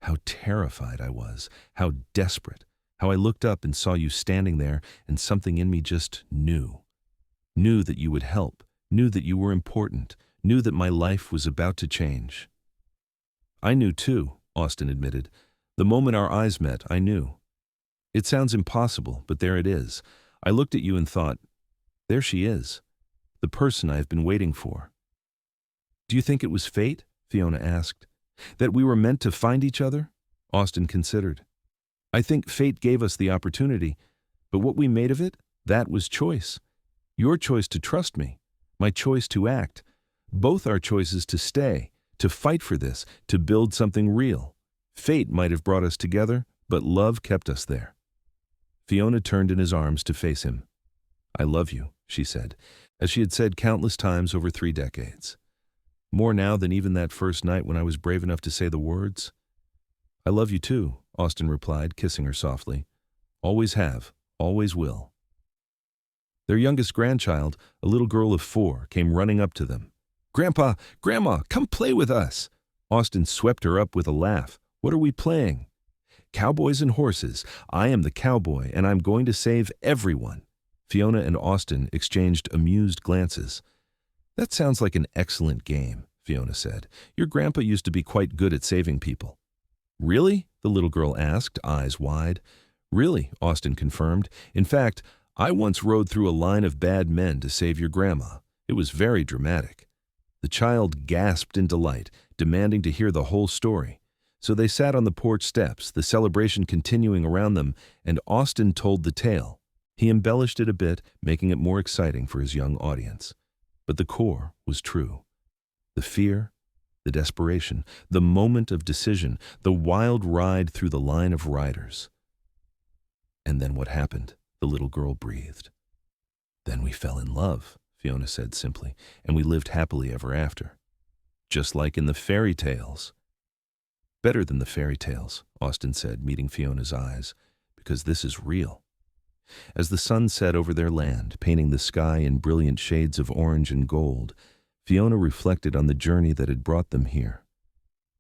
"How terrified I was, how desperate, how I looked up and saw you standing there, and something in me just knew. Knew that you would help, knew that you were important, knew that my life was about to change." "I knew too," Austin admitted. "The moment our eyes met, I knew. It sounds impossible, but there it is. I looked at you and thought, there she is, the person I have been waiting for. Do you think it was fate? Fiona asked. That we were meant to find each other? Austin considered. I think fate gave us the opportunity, but what we made of it, that was choice. Your choice to trust me, my choice to act. Both our choices to stay, to fight for this, to build something real. Fate might have brought us together, but love kept us there. Fiona turned in his arms to face him. I love you, she said, as she had said countless times over 3 decades. More now than even that first night when I was brave enough to say the words. I love you too, Austin replied, kissing her softly. Always have, always will. Their youngest grandchild, a little girl of 4, came running up to them. Grandpa, Grandma, come play with us. Austin swept her up with a laugh. What are we playing? Cowboys and horses. I am the cowboy, and I'm going to save everyone. Fiona and Austin exchanged amused glances. That sounds like an excellent game, Fiona said. Your grandpa used to be quite good at saving people. Really? The little girl asked, eyes wide. Really, Austin confirmed. In fact, I once rode through a line of bad men to save your grandma. It was very dramatic. The child gasped in delight, demanding to hear the whole story. So they sat on the porch steps, the celebration continuing around them, and Austin told the tale. He embellished it a bit, making it more exciting for his young audience. But the core was true. The fear, the desperation, the moment of decision, the wild ride through the line of riders. And then what happened? The little girl breathed. Then we fell in love, Fiona said simply, and we lived happily ever after. Just like in the fairy tales. Better than the fairy tales, Austin said, meeting Fiona's eyes, because this is real. As the sun set over their land, painting the sky in brilliant shades of orange and gold, Fiona reflected on the journey that had brought them here.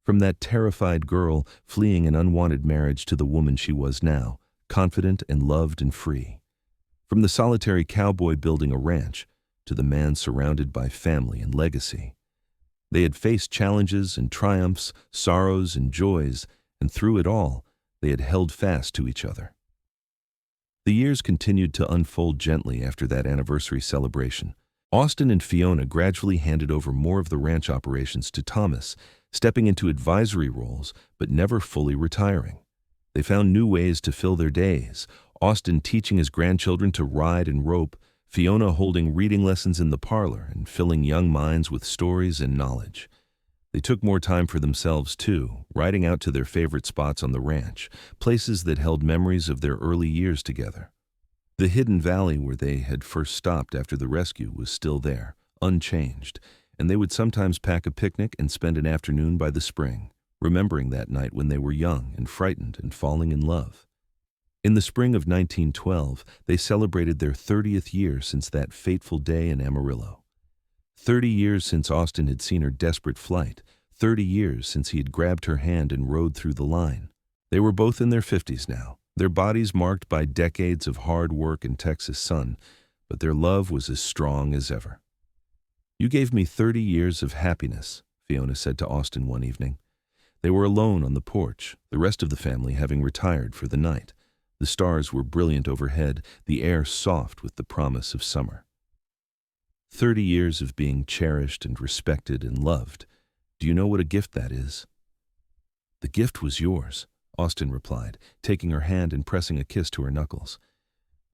From that terrified girl fleeing an unwanted marriage to the woman she was now, confident and loved and free. From the solitary cowboy building a ranch to the man surrounded by family and legacy. They had faced challenges and triumphs, sorrows and joys, and through it all, they had held fast to each other. The years continued to unfold gently after that anniversary celebration. Austin and Fiona gradually handed over more of the ranch operations to Thomas, stepping into advisory roles, but never fully retiring. They found new ways to fill their days, Austin teaching his grandchildren to ride and rope, Fiona holding reading lessons in the parlor and filling young minds with stories and knowledge. They took more time for themselves, too, riding out to their favorite spots on the ranch, places that held memories of their early years together. The hidden valley where they had first stopped after the rescue was still there, unchanged, and they would sometimes pack a picnic and spend an afternoon by the spring, remembering that night when they were young and frightened and falling in love. In the spring of 1912, they celebrated their 30th year since that fateful day in Amarillo. 30 years since Austin had seen her desperate flight, 30 years since he had grabbed her hand and rode through the line. They were both in their 50s now, their bodies marked by decades of hard work and Texas sun, but their love was as strong as ever. You gave me 30 years of happiness, Fiona said to Austin one evening. They were alone on the porch, the rest of the family having retired for the night. The stars were brilliant overhead, the air soft with the promise of summer. 30 years of being cherished and respected and loved. Do you know what a gift that is? The gift was yours, Austin replied, taking her hand and pressing a kiss to her knuckles.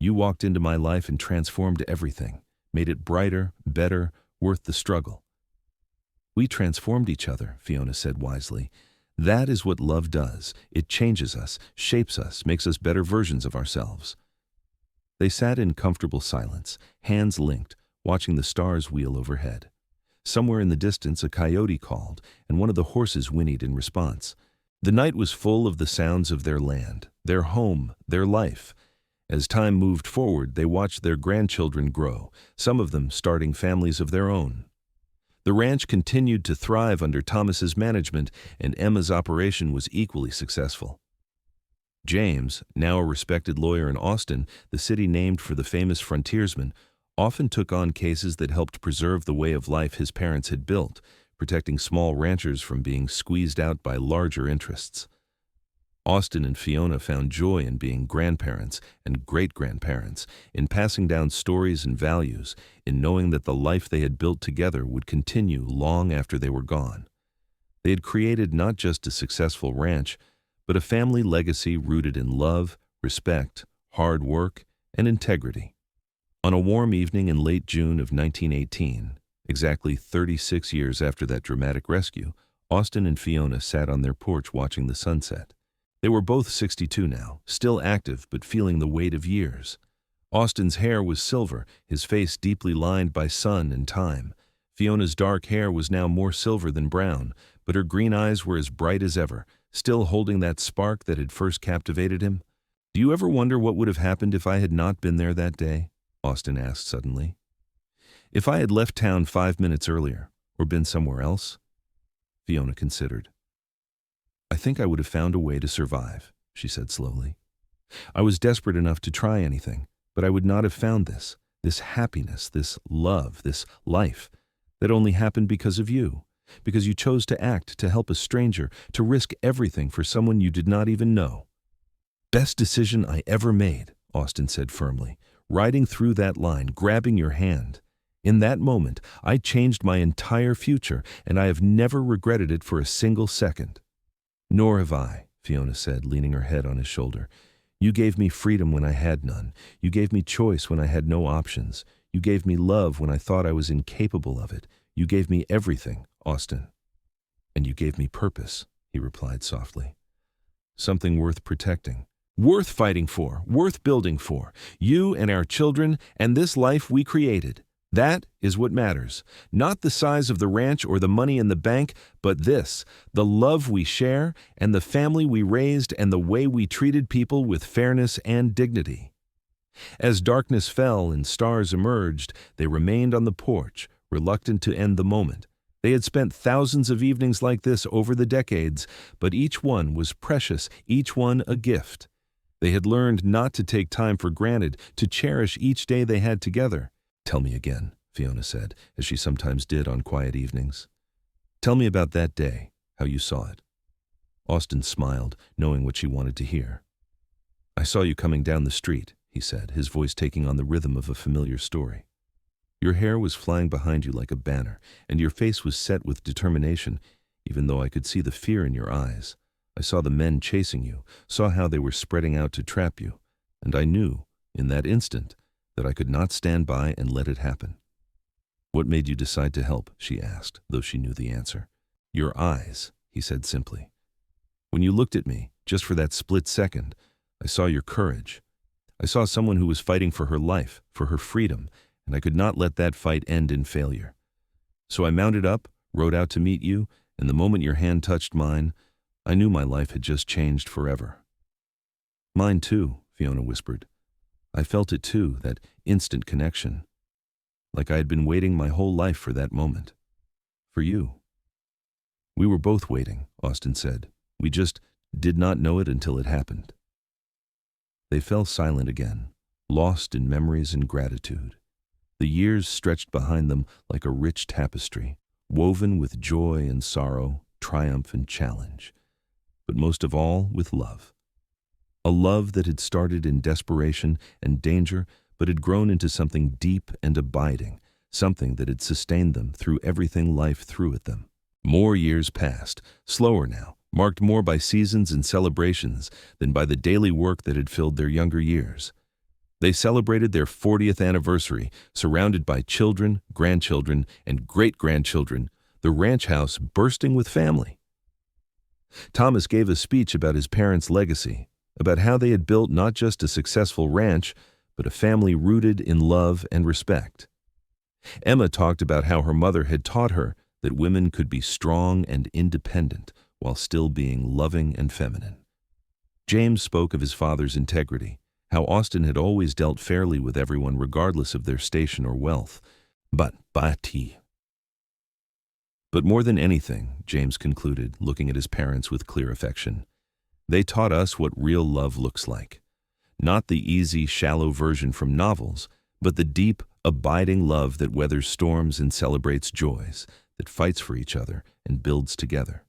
You walked into my life and transformed everything, made it brighter, better, worth the struggle. We transformed each other, Fiona said wisely. That is what love does. It changes us, shapes us, makes us better versions of ourselves. They sat in comfortable silence, hands linked, watching the stars wheel overhead. Somewhere in the distance, a coyote called, and one of the horses whinnied in response. The night was full of the sounds of their land, their home, their life. As time moved forward, they watched their grandchildren grow, some of them starting families of their own. The ranch continued to thrive under Thomas's management, and Emma's operation was equally successful. James, now a respected lawyer in Austin, the city named for the famous frontiersman, often took on cases that helped preserve the way of life his parents had built, protecting small ranchers from being squeezed out by larger interests. Austin and Fiona found joy in being grandparents and great-grandparents, in passing down stories and values, in knowing that the life they had built together would continue long after they were gone. They had created not just a successful ranch, but a family legacy rooted in love, respect, hard work, and integrity. On a warm evening in late June of 1918, exactly 36 years after that dramatic rescue, Austin and Fiona sat on their porch watching the sunset. They were both 62 now, still active but feeling the weight of years. Austin's hair was silver, his face deeply lined by sun and time. Fiona's dark hair was now more silver than brown, but her green eyes were as bright as ever, still holding that spark that had first captivated him. "Do you ever wonder what would have happened if I had not been there that day?" Austin asked suddenly. "If I had left town 5 minutes earlier, or been somewhere else?" Fiona considered. "I think I would have found a way to survive," she said slowly. "I was desperate enough to try anything, but I would not have found this happiness, this love, this life, that only happened because of you, because you chose to act, to help a stranger, to risk everything for someone you did not even know." "Best decision I ever made," Austin said firmly, riding through that line, grabbing your hand. "In that moment, I changed my entire future, and I have never regretted it for a single second." "Nor have I," Fiona said, leaning her head on his shoulder. "You gave me freedom when I had none. You gave me choice when I had no options. You gave me love when I thought I was incapable of it. You gave me everything, Austin." "And you gave me purpose," he replied softly. "Something worth protecting, worth fighting for, worth building for. You and our children and this life we created. That is what matters. Not the size of the ranch or the money in the bank, but this, the love we share and the family we raised and the way we treated people with fairness and dignity." As darkness fell and stars emerged, they remained on the porch, reluctant to end the moment. They had spent thousands of evenings like this over the decades, but each one was precious, each one a gift. They had learned not to take time for granted, to cherish each day they had together. "Tell me again," Fiona said, as she sometimes did on quiet evenings. "Tell me about that day, how you saw it." Austin smiled, knowing what she wanted to hear. "I saw you coming down the street," he said, his voice taking on the rhythm of a familiar story. "Your hair was flying behind you like a banner, and your face was set with determination, even though I could see the fear in your eyes. I saw the men chasing you, saw how they were spreading out to trap you, and I knew, in that instant, that I could not stand by and let it happen." "What made you decide to help?" she asked, though she knew the answer. "Your eyes," he said simply. "When you looked at me, just for that split second, I saw your courage. I saw someone who was fighting for her life, for her freedom, and I could not let that fight end in failure. So I mounted up, rode out to meet you, and the moment your hand touched mine, I knew my life had just changed forever." "Mine too," Fiona whispered. "I felt it too, that instant connection. Like I had been waiting my whole life for that moment. For you." "We were both waiting," Austin said. "We just did not know it until it happened." They fell silent again, lost in memories and gratitude. The years stretched behind them like a rich tapestry, woven with joy and sorrow, triumph and challenge, but most of all with love. A love that had started in desperation and danger, but had grown into something deep and abiding, something that had sustained them through everything life threw at them. More years passed, slower now, marked more by seasons and celebrations than by the daily work that had filled their younger years. They celebrated their 40th anniversary, surrounded by children, grandchildren, and great-grandchildren, the ranch house bursting with family. Thomas gave a speech about his parents' legacy, about how they had built not just a successful ranch, but a family rooted in love and respect. Emma talked about how her mother had taught her that women could be strong and independent while still being loving and feminine. James spoke of his father's integrity, how Austin had always dealt fairly with everyone regardless of their station or wealth. But more than anything, James concluded, looking at his parents with clear affection, they taught us what real love looks like. Not the easy, shallow version from novels, but the deep, abiding love that weathers storms and celebrates joys, that fights for each other and builds together.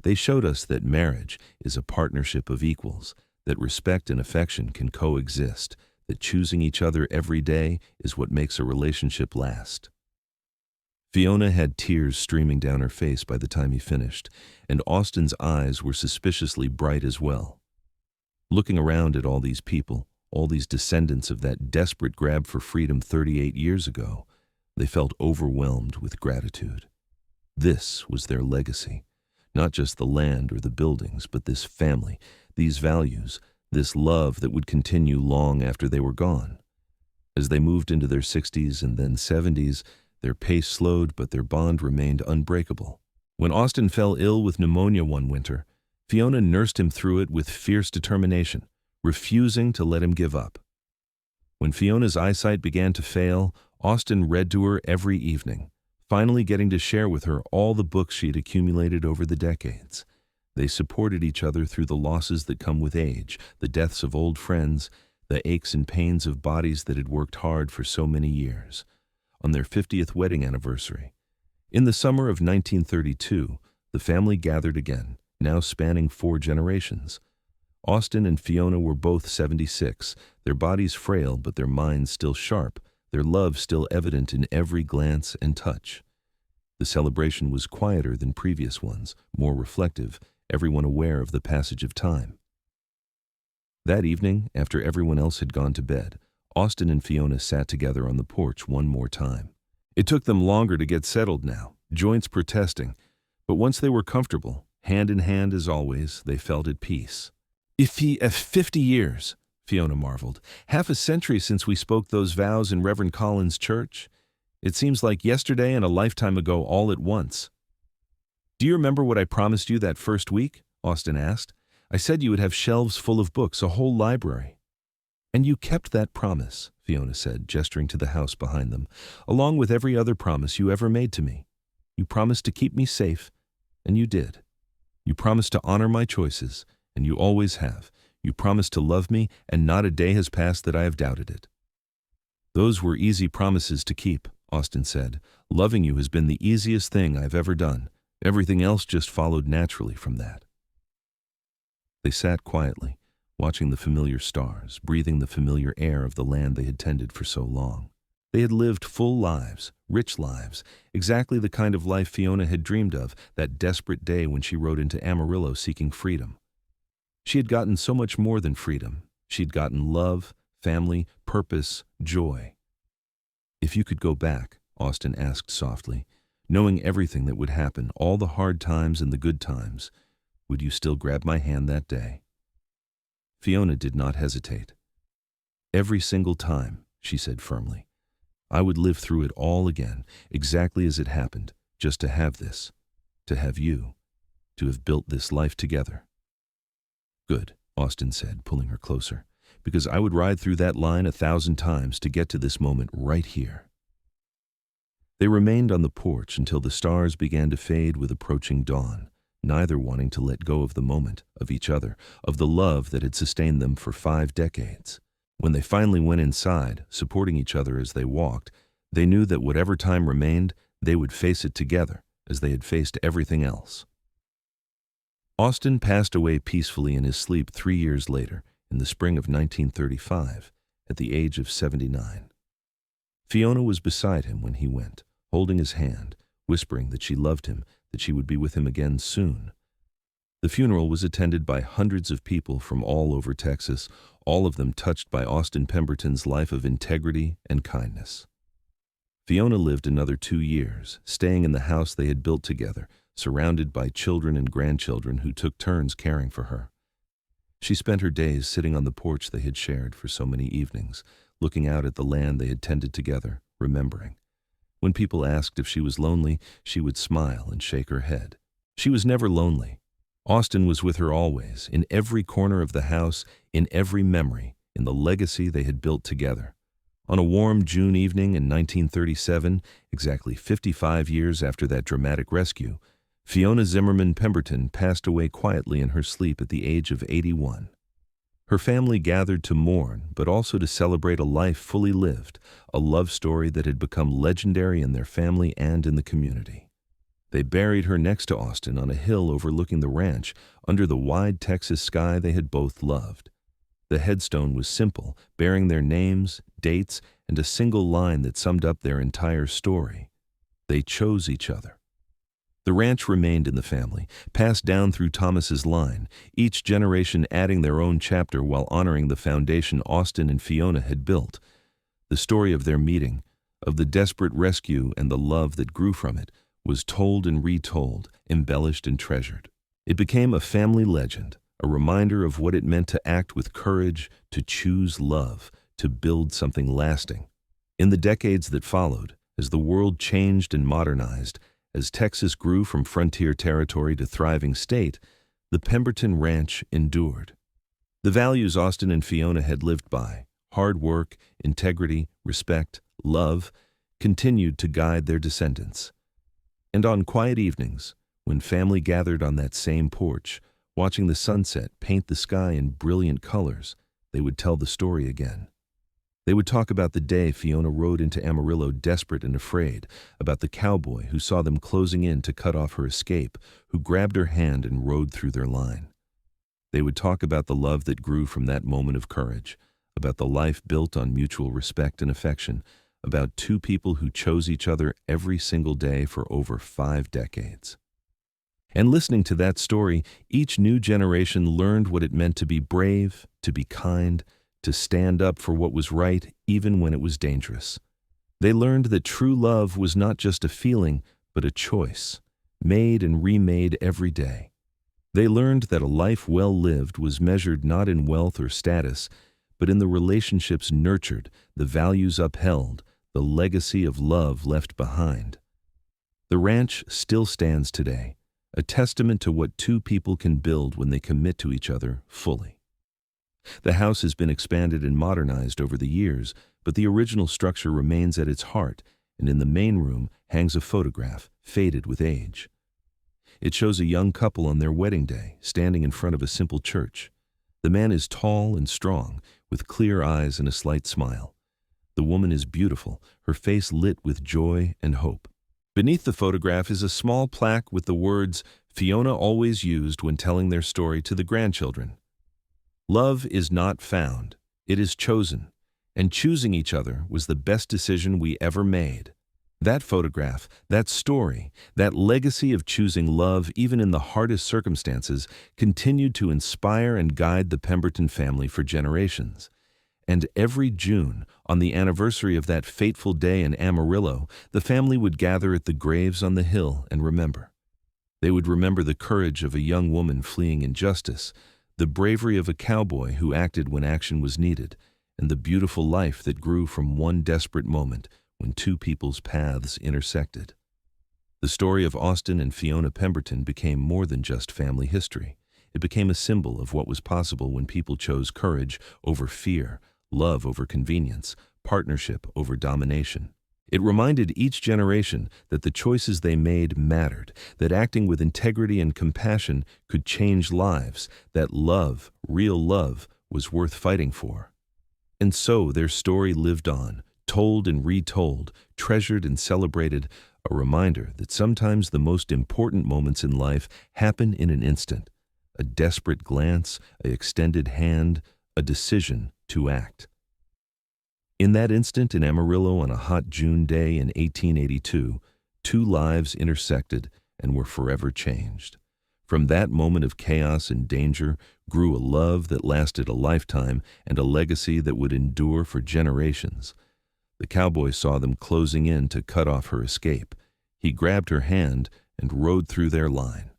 They showed us that marriage is a partnership of equals, that respect and affection can coexist, that choosing each other every day is what makes a relationship last. Fiona had tears streaming down her face by the time he finished, and Austin's eyes were suspiciously bright as well. Looking around at all these people, all these descendants of that desperate grab for freedom 38 years ago, they felt overwhelmed with gratitude. This was their legacy, not just the land or the buildings, but this family, these values, this love that would continue long after they were gone. As they moved into their 60s and then 70s, their pace slowed, but their bond remained unbreakable. When Austin fell ill with pneumonia one winter, Fiona nursed him through it with fierce determination, refusing to let him give up. When Fiona's eyesight began to fail, Austin read to her every evening, finally getting to share with her all the books she had accumulated over the decades. They supported each other through the losses that come with age, the deaths of old friends, the aches and pains of bodies that had worked hard for so many years. On their 50th wedding anniversary, in the summer of 1932, the family gathered again, now spanning 4 generations. Austin and Fiona were both 76, their bodies frail but their minds still sharp, their love still evident in every glance and touch. The celebration was quieter than previous ones, more reflective, everyone aware of the passage of time. That evening, after everyone else had gone to bed, Austin and Fiona sat together on the porch one more time. It took them longer to get settled now, joints protesting, but once they were comfortable, hand in hand as always, they felt at peace. If 50 years, Fiona marveled, half a century since we spoke those vows in Reverend Collins' church. It seems like yesterday and a lifetime ago all at once. Do you remember what I promised you that first week? Austin asked. I said you would have shelves full of books, a whole library. And you kept that promise, Fiona said, gesturing to the house behind them, along with every other promise you ever made to me. You promised to keep me safe, and you did. You promised to honor my choices, and you always have. You promised to love me, and not a day has passed that I have doubted it. Those were easy promises to keep, Austin said. Loving you has been the easiest thing I've ever done. Everything else just followed naturally from that. They sat quietly, watching the familiar stars, breathing the familiar air of the land they had tended for so long. They had lived full lives, rich lives, exactly the kind of life Fiona had dreamed of that desperate day when she rode into Amarillo seeking freedom. She had gotten so much more than freedom. She'd gotten love, family, purpose, joy. If you could go back, Austin asked softly, knowing everything that would happen, all the hard times and the good times, would you still grab my hand that day? Fiona did not hesitate. Every single time, she said firmly. I would live through it all again, exactly as it happened, just to have this, to have you, to have built this life together. Good, Austin said, pulling her closer, because I would ride through that line 1,000 times to get to this moment right here. They remained on the porch until the stars began to fade with approaching dawn, neither wanting to let go of the moment, of each other, of the love that had sustained them for 5 decades. When they finally went inside, supporting each other as they walked, they knew that whatever time remained, they would face it together, as they had faced everything else. Austin passed away peacefully in his sleep 3 years later, in the spring of 1935, at the age of 79. Fiona was beside him when he went, holding his hand, whispering that she loved him, that she would be with him again soon. The funeral was attended by hundreds of people from all over Texas, all of them touched by Austin Pemberton's life of integrity and kindness. Fiona lived another 2 years, staying in the house they had built together, surrounded by children and grandchildren who took turns caring for her. She spent her days sitting on the porch they had shared for so many evenings, looking out at the land they had tended together, remembering. When people asked if she was lonely, she would smile and shake her head. She was never lonely. Austin was with her always, in every corner of the house, in every memory, in the legacy they had built together. On a warm June evening in 1937, exactly 55 years after that dramatic rescue, Fiona Zimmerman Pemberton passed away quietly in her sleep at the age of 81. Her family gathered to mourn, but also to celebrate a life fully lived, a love story that had become legendary in their family and in the community. They buried her next to Austin on a hill overlooking the ranch, under the wide Texas sky they had both loved. The headstone was simple, bearing their names, dates, and a single line that summed up their entire story. They chose each other. The ranch remained in the family, passed down through Thomas's line, each generation adding their own chapter while honoring the foundation Austin and Fiona had built. The story of their meeting, of the desperate rescue and the love that grew from it, was told and retold, embellished and treasured. It became a family legend, a reminder of what it meant to act with courage, to choose love, to build something lasting. In the decades that followed, as the world changed and modernized, as Texas grew from frontier territory to thriving state, the Pemberton Ranch endured. The values Austin and Fiona had lived by, hard work, integrity, respect, love, continued to guide their descendants. And on quiet evenings, when family gathered on that same porch, watching the sunset paint the sky in brilliant colors, they would tell the story again. They would talk about the day Fiona rode into Amarillo desperate and afraid, about the cowboy who saw them closing in to cut off her escape, who grabbed her hand and rode through their line. They would talk about the love that grew from that moment of courage, about the life built on mutual respect and affection, about two people who chose each other every single day for over 5 decades. And listening to that story, each new generation learned what it meant to be brave, to be kind, to stand up for what was right even when it was dangerous. They learned that true love was not just a feeling, but a choice, made and remade every day. They learned that a life well lived was measured not in wealth or status, but in the relationships nurtured, the values upheld, the legacy of love left behind. The ranch still stands today, a testament to what two people can build when they commit to each other fully. The house has been expanded and modernized over the years, but the original structure remains at its heart, and in the main room hangs a photograph, faded with age. It shows a young couple on their wedding day, standing in front of a simple church. The man is tall and strong, with clear eyes and a slight smile. The woman is beautiful, her face lit with joy and hope. Beneath the photograph is a small plaque with the words Fiona always used when telling their story to the grandchildren. Love is not found, it is chosen, and choosing each other was the best decision we ever made. That photograph, that story, that legacy of choosing love even in the hardest circumstances continued to inspire and guide the Pemberton family for generations. And every June, on the anniversary of that fateful day in Amarillo, the family would gather at the graves on the hill and remember. They would remember the courage of a young woman fleeing injustice, the bravery of a cowboy who acted when action was needed, and the beautiful life that grew from one desperate moment when two people's paths intersected. The story of Austin and Fiona Pemberton became more than just family history. It became a symbol of what was possible when people chose courage over fear, love over convenience, partnership over domination. It reminded each generation that the choices they made mattered, that acting with integrity and compassion could change lives, that love, real love, was worth fighting for. And so their story lived on, told and retold, treasured and celebrated, a reminder that sometimes the most important moments in life happen in an instant. A desperate glance, an extended hand, a decision to act. In that instant in Amarillo on a hot June day in 1882, two lives intersected and were forever changed. From that moment of chaos and danger grew a love that lasted a lifetime and a legacy that would endure for generations. The cowboy saw them closing in to cut off her escape. He grabbed her hand and rode through their line.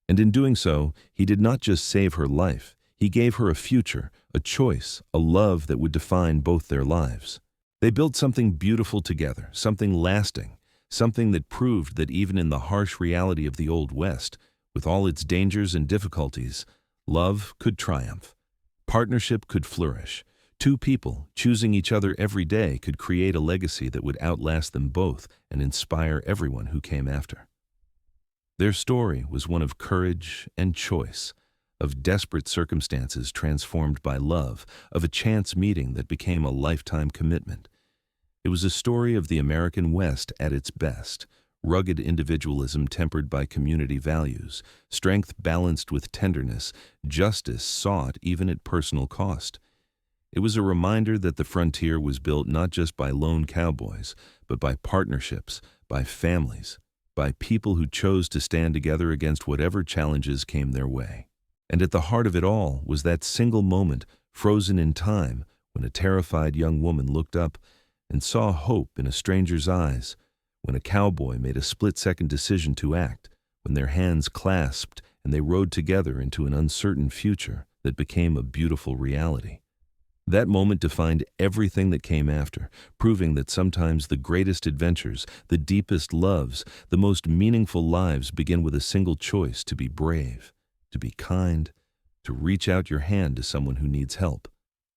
And in doing so, he did not just save her life. He gave her a future, a choice, a love that would define both their lives. They built something beautiful together, something lasting, something that proved that even in the harsh reality of the Old West, with all its dangers and difficulties, love could triumph. Partnership could flourish. Two people, choosing each other every day, could create a legacy that would outlast them both and inspire everyone who came after. Their story was one of courage and choice, of desperate circumstances transformed by love, of a chance meeting that became a lifetime commitment. It was a story of the American West at its best, rugged individualism tempered by community values, strength balanced with tenderness, justice sought even at personal cost. It was a reminder that the frontier was built not just by lone cowboys, but by partnerships, by families, by people who chose to stand together against whatever challenges came their way. And at the heart of it all was that single moment, frozen in time, when a terrified young woman looked up and saw hope in a stranger's eyes, when a cowboy made a split-second decision to act, when their hands clasped and they rode together into an uncertain future that became a beautiful reality. That moment defined everything that came after, proving that sometimes the greatest adventures, the deepest loves, the most meaningful lives begin with a single choice: to be brave, to be kind, to reach out your hand to someone who needs help.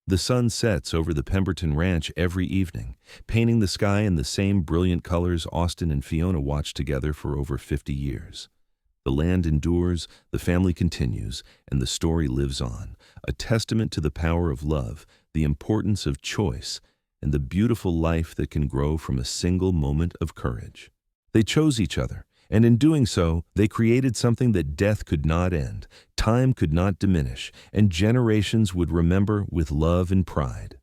The sun sets over the Pemberton Ranch every evening, painting the sky in the same brilliant colors Austin and Fiona watched together for over 50 years. The land endures, the family continues, and the story lives on, a testament to the power of love, the importance of choice, and the beautiful life that can grow from a single moment of courage. They chose each other, and in doing so, they created something that death could not end, time could not diminish, and generations would remember with love and pride.